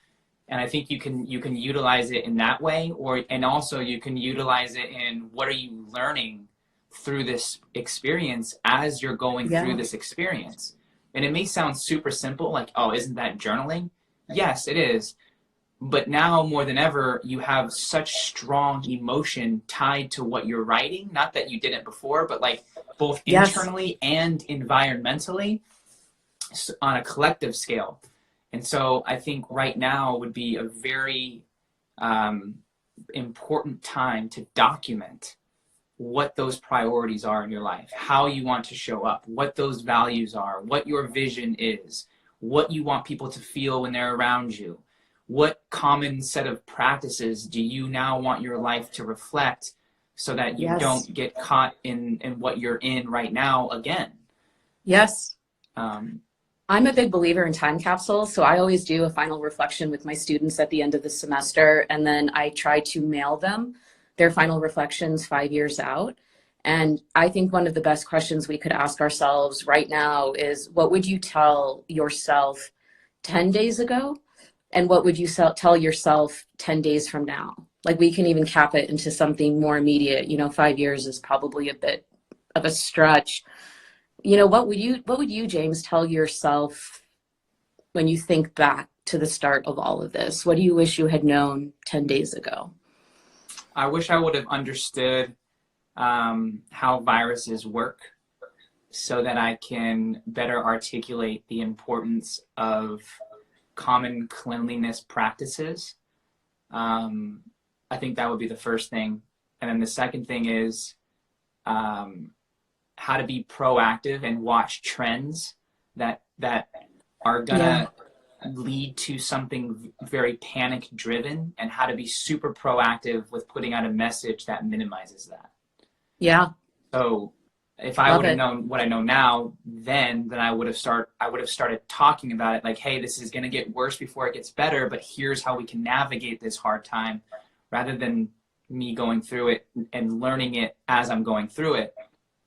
And I think you can utilize it in that way, and also you can utilize it in what are you learning through this experience as you're going through this experience. And it may sound super simple, like, oh, isn't that journaling? Yes, it is. But now more than ever, you have such strong emotion tied to what you're writing. Not that you didn't before, but like both internally and environmentally on a collective scale. And so I think right now would be a very important time to document what those priorities are in your life, how you want to show up, what those values are, what your vision is, what you want people to feel when they're around you, what common set of practices do you now want your life to reflect so that you Yes. don't get caught in what you're in right now again? Yes. Um, I'm a big believer in time capsules, so I always do a final reflection with my students at the end of the semester, and then I try to mail them their final reflections 5 years out. And I think one of the best questions we could ask ourselves right now is, what would you tell yourself 10 days ago? And what would you tell yourself 10 days from now? Like, we can even cap it into something more immediate. 5 years is probably a bit of a stretch. What would you, James, tell yourself when you think back to the start of all of this? What do you wish you had known 10 days ago? I wish I would have understood how viruses work so that I can better articulate the importance of common cleanliness practices. I think that would be the first thing. And then the second thing is how to be proactive and watch trends that are gonna lead to something very panic driven, and how to be super proactive with putting out a message that minimizes that. Yeah. So if I would have known what I know now, then I would have started talking about it, like, hey, this is going to get worse before it gets better, but here's how we can navigate this hard time, rather than me going through it and learning it as I'm going through it.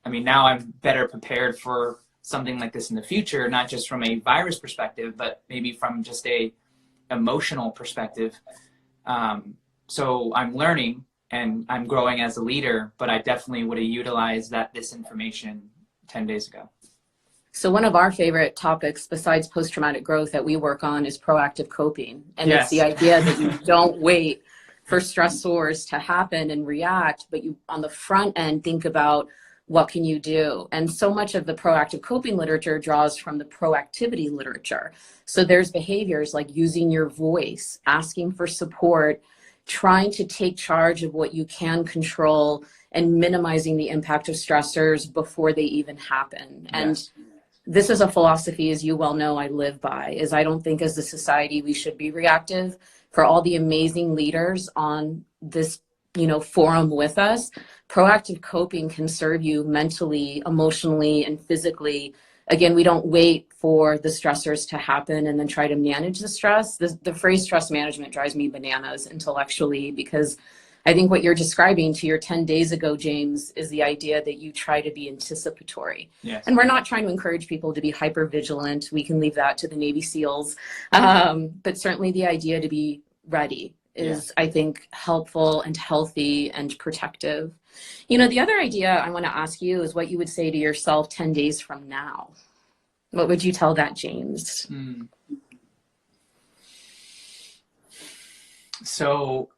I mean, now I'm better prepared for something like this in the future, not just from a virus perspective, but maybe from just a emotional perspective. So I'm learning and I'm growing as a leader, but I definitely would have utilized this information 10 days ago. So one of our favorite topics besides post-traumatic growth that we work on is proactive coping. And Yes. It's the idea that you don't wait for stressors to happen and react, but you, on the front end, think about what can you do? And so much of the proactive coping literature draws from the proactivity literature. So there's behaviors like using your voice, asking for support, trying to take charge of what you can control, and minimizing the impact of stressors before they even happen. And Yes. This is a philosophy, as you well know, I live by, is I don't think as a society we should be reactive. For all the amazing leaders on this, forum with us, proactive coping can serve you mentally, emotionally, and physically. Again, we don't wait for the stressors to happen and then try to manage the stress. The phrase stress management drives me bananas intellectually, because I think what you're describing to your 10 days ago, James, is the idea that you try to be anticipatory. Yes. And we're not trying to encourage people to be hyper vigilant. We can leave that to the Navy SEALs. But certainly the idea to be ready is, I think, helpful and healthy and protective. The other idea I want to ask you is what you would say to yourself 10 days from now. What would you tell that, James? So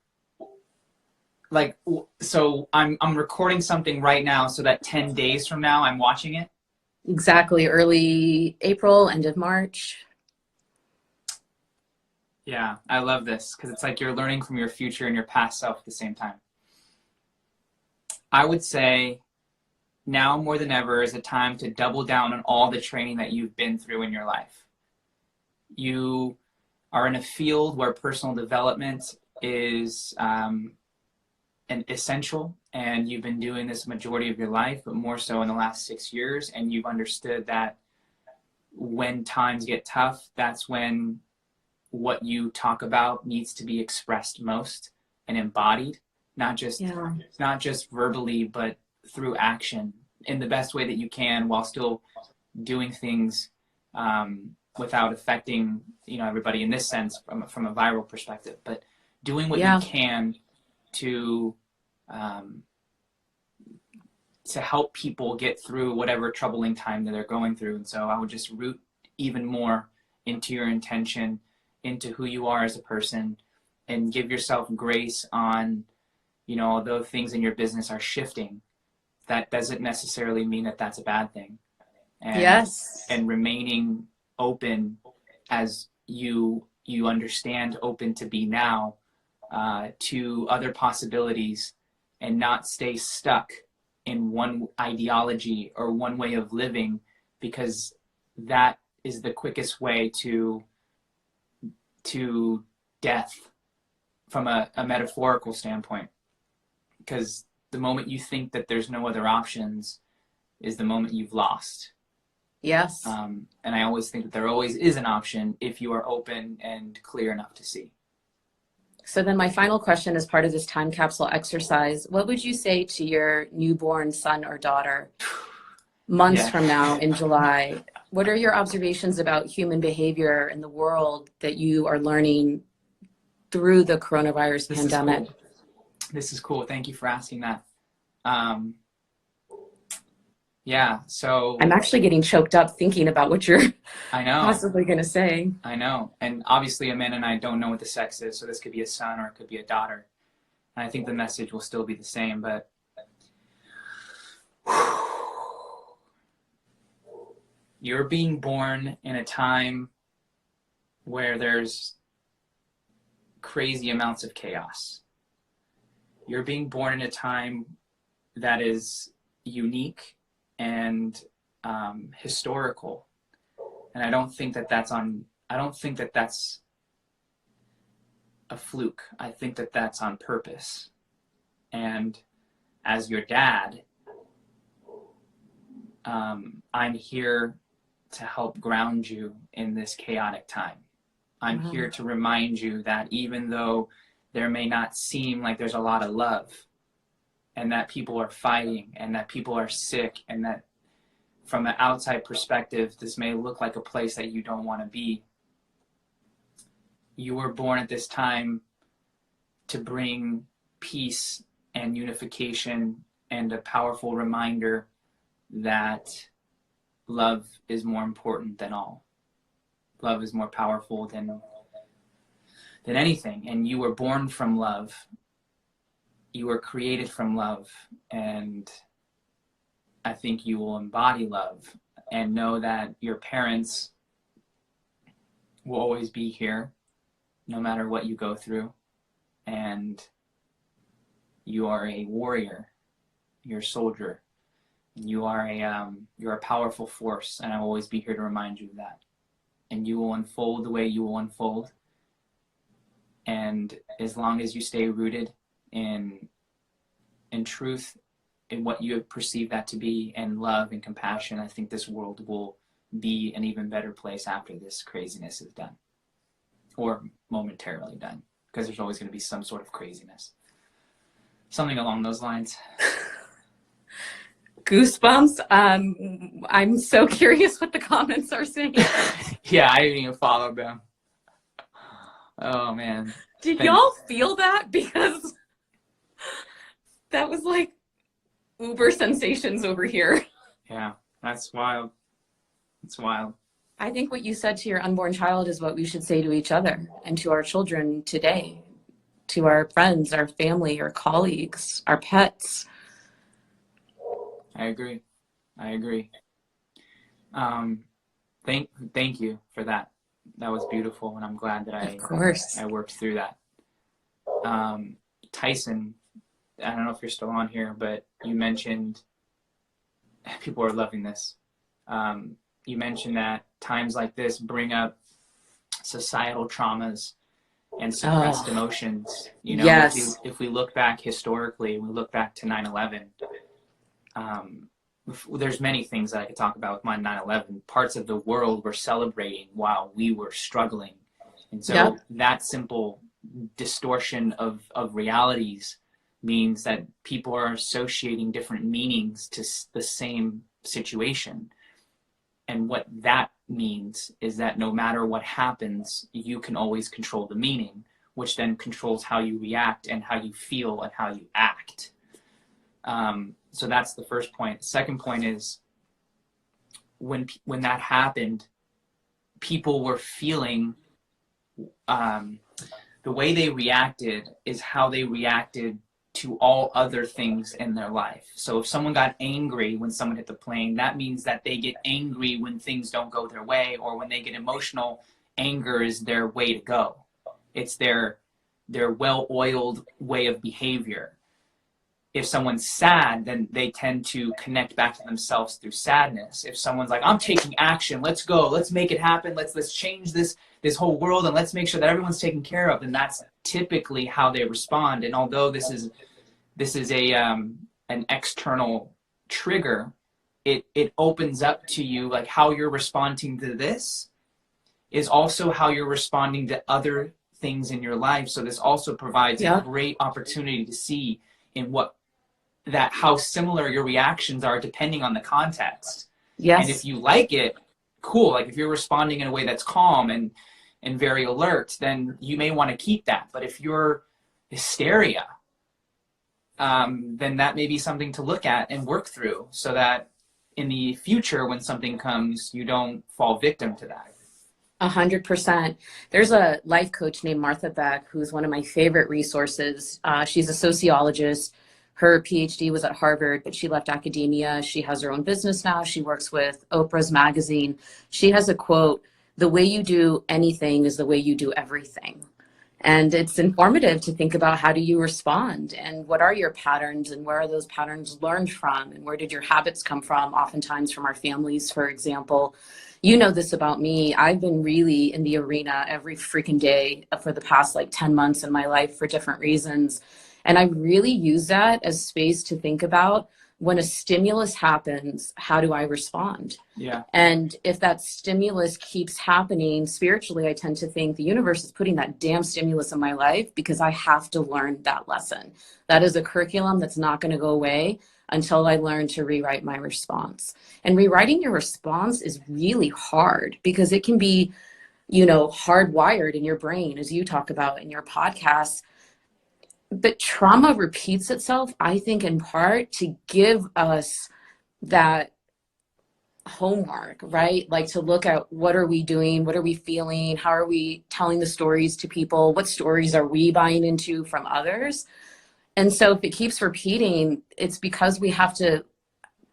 I'm recording something right now so that 10 days from now I'm watching it. Exactly. Early April, end of March. Yeah, I love this because it's like you're learning from your future and your past self at the same time. I would say now more than ever is a time to double down on all the training that you've been through in your life. You are in a field where personal development is an essential, and you've been doing this majority of your life, but more so in the last 6 years, and you've understood that when times get tough, that's when what you talk about needs to be expressed most and embodied, not just verbally, but through action in the best way that you can, while still doing things without affecting everybody in this sense from a viral perspective, but doing what you can to help people get through whatever troubling time that they're going through. And so I would just root even more into your intention, into who you are as a person, and give yourself grace on, although things in your business are shifting, that doesn't necessarily mean that that's a bad thing. And remaining open as you understand open to be now, to other possibilities, and not stay stuck in one ideology or one way of living, because that is the quickest way to death from a metaphorical standpoint, because the moment you think that there's no other options is the moment you've lost. Yes. And I always think that there always is an option if you are open and clear enough to see. So then my final question as part of this time capsule exercise, what would you say to your newborn son or daughter months from now in July? What are your observations about human behavior in the world that you are learning through the coronavirus pandemic? This is cool. Thank you for asking that. So I'm actually getting choked up thinking about what you're I know possibly going to say. I know. And obviously Amanda and I don't know what the sex is, so this could be a son or it could be a daughter. And I think the message will still be the same, but you're being born in a time where there's crazy amounts of chaos. You're being born in a time that is unique and historical. And I don't think that that's a fluke. I think that that's on purpose. And as your dad, I'm here to help ground you in this chaotic time. I'm here to remind you that even though there may not seem like there's a lot of love, and that people are fighting, and that people are sick, and that from an outside perspective, this may look like a place that you don't want to be, you were born at this time to bring peace and unification and a powerful reminder that love is more important than all. Love is more powerful than anything. And you were born from love. You were created from love. And I think you will embody love and know that your parents will always be here no matter what you go through. And you are a warrior. You're a soldier. You're a powerful force, and I'll always be here to remind you of that. And you will unfold the way you will unfold. And as long as you stay rooted in truth, in what you perceive that to be, and love and compassion, I think this world will be an even better place after this craziness is done, or momentarily done, because there's always going to be some sort of craziness. Something along those lines. Goosebumps. I'm so curious what the comments are saying. Yeah, I didn't even follow them. Oh, man. Did y'all feel that? Because that was like uber sensations over here. Yeah, that's wild. It's wild. I think what you said to your unborn child is what we should say to each other and to our children today, to our friends, our family, our colleagues, our pets. I agree. Thank you for that. That was beautiful, and I'm glad that I worked through that. Tyson, I don't know if you're still on here, but you mentioned, people are loving this. You mentioned that times like this bring up societal traumas and suppressed emotions. You know, yes. if we look back historically, we look back to 9/11. There's many things that I could talk about with my 9/11. Parts of the world were celebrating while we were struggling. And so that simple distortion of realities means that people are associating different meanings to the same situation. And what that means is that no matter what happens, you can always control the meaning, which then controls how you react and how you feel and how you act. So that's the first point. The second point is when that happened, people were feeling, the way they reacted is how they reacted to all other things in their life. So if someone got angry when someone hit the plane, that means that they get angry when things don't go their way, or when they get emotional, anger is their way to go. It's their well-oiled way of behavior. if someone's sad, then they tend to connect back to themselves through sadness. If someone's like, I'm taking action, let's go, let's make it happen, let's change this whole world, and let's make sure that everyone's taken care of, then that's typically how they respond. And although this is a an external trigger, it opens up to you, like how you're responding to this is also how you're responding to other things in your life. So this also provides a great opportunity to see in how similar your reactions are depending on the context. Yes. And if you like it, cool. Like if you're responding in a way that's calm and very alert, then you may want to keep that. But if you're hysteria, then that may be something to look at and work through, so that in the future, when something comes, you don't fall victim to that. 100%. There's a life coach named Martha Beck, who's one of my favorite resources. She's a sociologist. Her PhD was at Harvard, but she left academia. She has her own business now. She works with Oprah's magazine. She has a quote, "The way you do anything is the way you do everything." And it's informative to think about, how do you respond, and what are your patterns, and where are those patterns learned from, and where did your habits come from? Oftentimes from our families, for example. You know this about me. I've been really in the arena every freaking day for the past 10 months in my life for different reasons. And I really use that as space to think about, when a stimulus happens, how do I respond? Yeah. And if that stimulus keeps happening, spiritually, I tend to think the universe is putting that damn stimulus in my life because I have to learn that lesson. That is a curriculum that's not going to go away until I learn to rewrite my response. And rewriting your response is really hard, because it can be, hardwired in your brain, as you talk about in your podcast. But trauma repeats itself, I think, in part to give us that homework, right? Like to look at, what are we doing? What are we feeling? How are we telling the stories to people? What stories are we buying into from others? And so if it keeps repeating, it's because we have to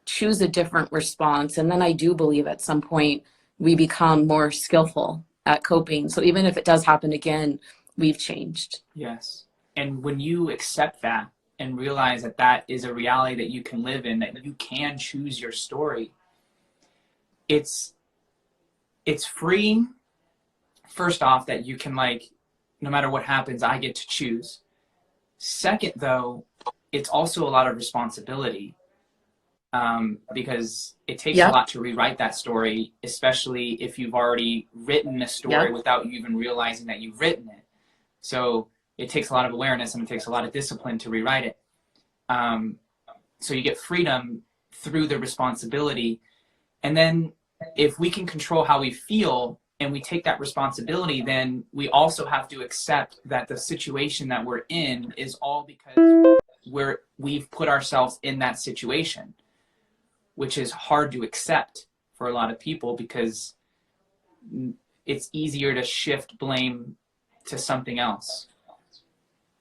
choose a different response. And then I do believe at some point we become more skillful at coping. So even if it does happen again, we've changed. Yes. And when you accept that and realize that that is a reality that you can live in, that you can choose your story, it's freeing. First off, that you can, no matter what happens, I get to choose. Second, though, it's also a lot of responsibility, because it takes a lot to rewrite that story, especially if you've already written a story without you even realizing that you've written it. So it takes a lot of awareness, and it takes a lot of discipline to rewrite it. So you get freedom through the responsibility. And then if we can control how we feel and we take that responsibility, then we also have to accept that the situation that we're in is all because we've put ourselves in that situation, which is hard to accept for a lot of people, because it's easier to shift blame to something else.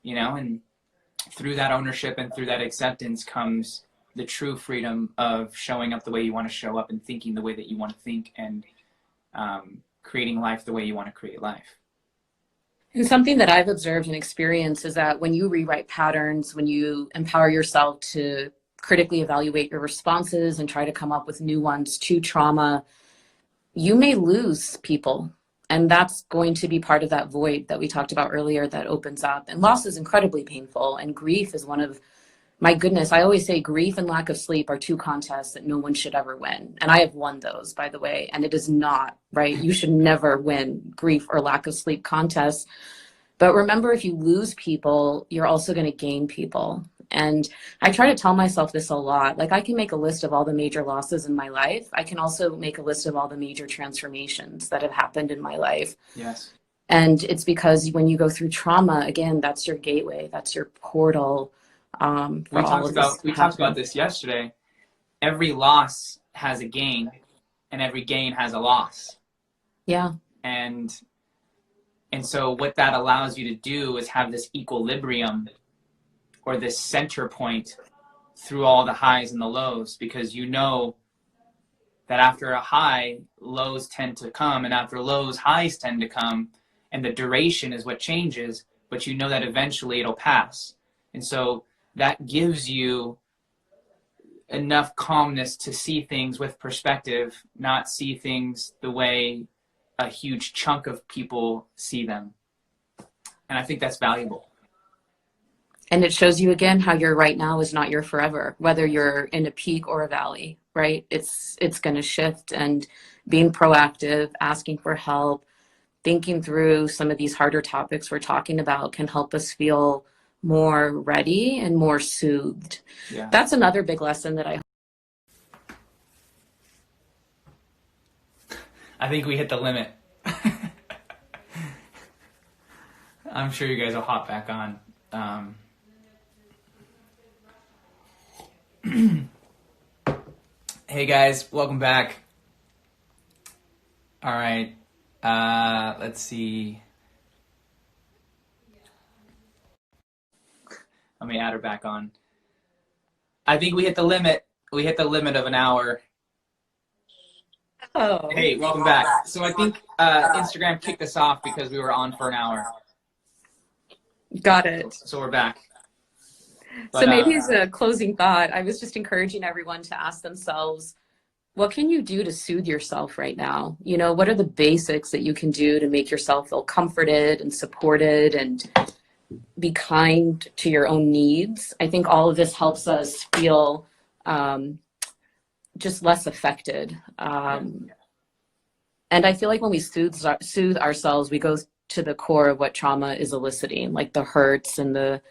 And through that ownership and through that acceptance comes the true freedom of showing up the way you want to show up, and thinking the way that you want to think, and creating life the way you want to create life. And something that I've observed and experienced is that when you rewrite patterns, when you empower yourself to critically evaluate your responses and try to come up with new ones to trauma, you may lose people. And that's going to be part of that void that we talked about earlier that opens up. And loss is incredibly painful. And grief is one of, my goodness, I always say grief and lack of sleep are two contests that no one should ever win. And I have won those, by the way. And it is not, right? You should never win grief or lack of sleep contests. But remember, if you lose people, you're also going to gain people. And I try to tell myself this a lot. I can make a list of all the major losses in my life. I can also make a list of all the major transformations that have happened in my life. Yes. And it's because when you go through trauma, again, that's your gateway. That's your portal. We talked about this yesterday. Every loss has a gain, and every gain has a loss. Yeah. And so what that allows you to do is have this equilibrium, or this center point through all the highs and the lows, because you know that after a high, lows tend to come, and after lows, highs tend to come, and the duration is what changes, but you know that eventually it'll pass. And so that gives you enough calmness to see things with perspective, not see things the way a huge chunk of people see them. And I think that's valuable. And it shows you again how your right now is not your forever, whether you're in a peak or a valley, right? It's going to shift, and being proactive, asking for help, thinking through some of these harder topics we're talking about can help us feel more ready and more soothed. Yeah. That's another big lesson that I think we hit the limit. I'm sure you guys will hop back on. Hey guys, welcome back. All right, let's see. Let me add her back on. I think we hit the limit. We hit the limit of an hour. Oh. Hey, welcome back. So I think Instagram kicked us off because we were on for an hour. Got it. So we're back. So maybe as a closing thought, I was just encouraging everyone to ask themselves, what can you do to soothe yourself right now? You know, what are the basics that you can do to make yourself feel comforted and supported and be kind to your own needs? I think all of this helps us feel just less affected. And I feel like when we soothe ourselves, we go to the core of what trauma is eliciting, like the hurts and the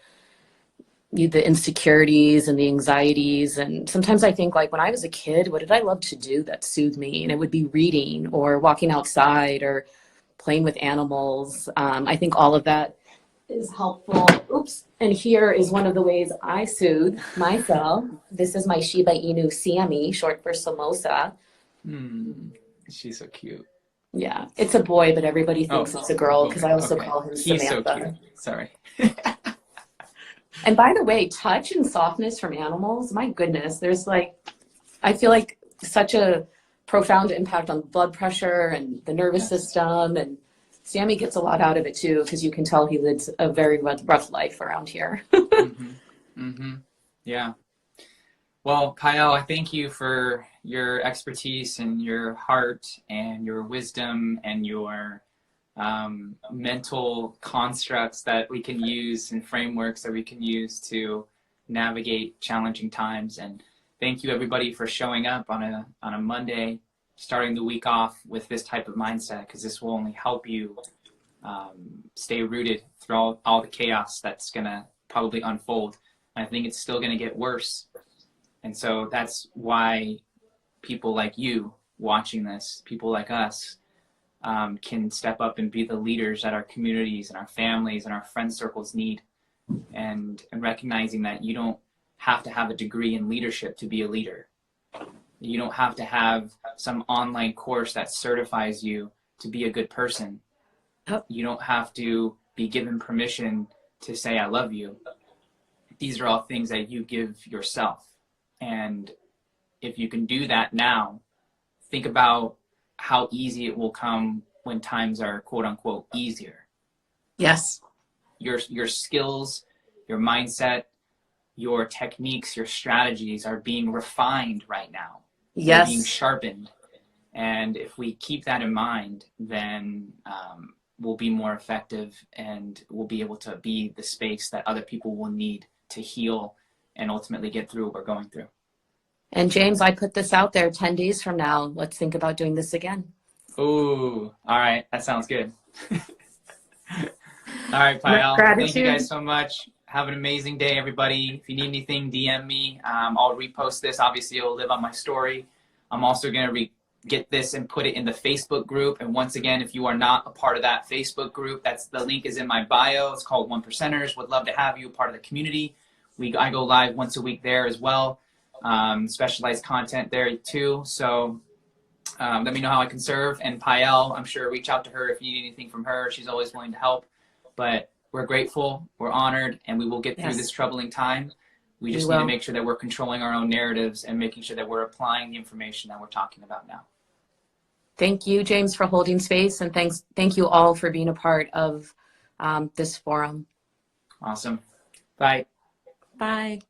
insecurities and the anxieties. And sometimes I think, like, when I was a kid, what did I love to do that soothed me? And it would be reading or walking outside or playing with animals. I think all of that is helpful. Oops. And here is one of the ways I soothe myself. This is my Shiba Inu Sammy, short for Samosa. She's so cute. Yeah, it's a boy, but everybody thinks it's a girl because I also call him Samantha. He's so cute. Sorry. And by the way, touch and softness from animals, my goodness, there's like, I feel like such a profound impact on blood pressure and the nervous system. And Sammy gets a lot out of it too, because you can tell he lives a very rough life around here. Yeah. Well, Payal, I thank you for your expertise and your heart and your wisdom and your mental constructs that we can use and frameworks that we can use to navigate challenging times. And thank you everybody for showing up on a Monday, starting the week off with this type of mindset, because this will only help you stay rooted through all the chaos that's going to probably unfold. And I think it's still going to get worse. And so that's why people like you watching this, people like us, can step up and be the leaders that our communities and our families and our friend circles need. And recognizing that you don't have to have a degree in leadership to be a leader. You don't have to have some online course that certifies you to be a good person. You don't have to be given permission to say, I love you. These are all things that you give yourself. And if you can do that now, think about how easy it will come when times are quote unquote easier. Yes. Your skills, your mindset, your techniques, your strategies are being refined right now. Yes. They're being sharpened. And if we keep that in mind, then we'll be more effective and we'll be able to be the space that other people will need to heal and ultimately get through what we're going through. And James, I put this out there 10 days from now. Let's think about doing this again. Ooh, all right. That sounds good. All right, Payal. Thank you guys so much. Have an amazing day, everybody. If you need anything, DM me. I'll repost this. Obviously, it'll live on my story. I'm also going to get this and put it in the Facebook group. And once again, if you are not a part of that Facebook group, the link is in my bio. It's called One Percenters. Would love to have you a part of the community. I go live once a week there as well. Specialized content there too. So let me know how I can serve. And Payal, I'm sure reach out to her if you need anything from her. She's always willing to help. But we're grateful, we're honored, and we will get through this troubling time. We just need to make sure that we're controlling our own narratives and making sure that we're applying the information that we're talking about now. Thank you, James, for holding space, and thank you all for being a part of this forum. Awesome. Bye. Bye.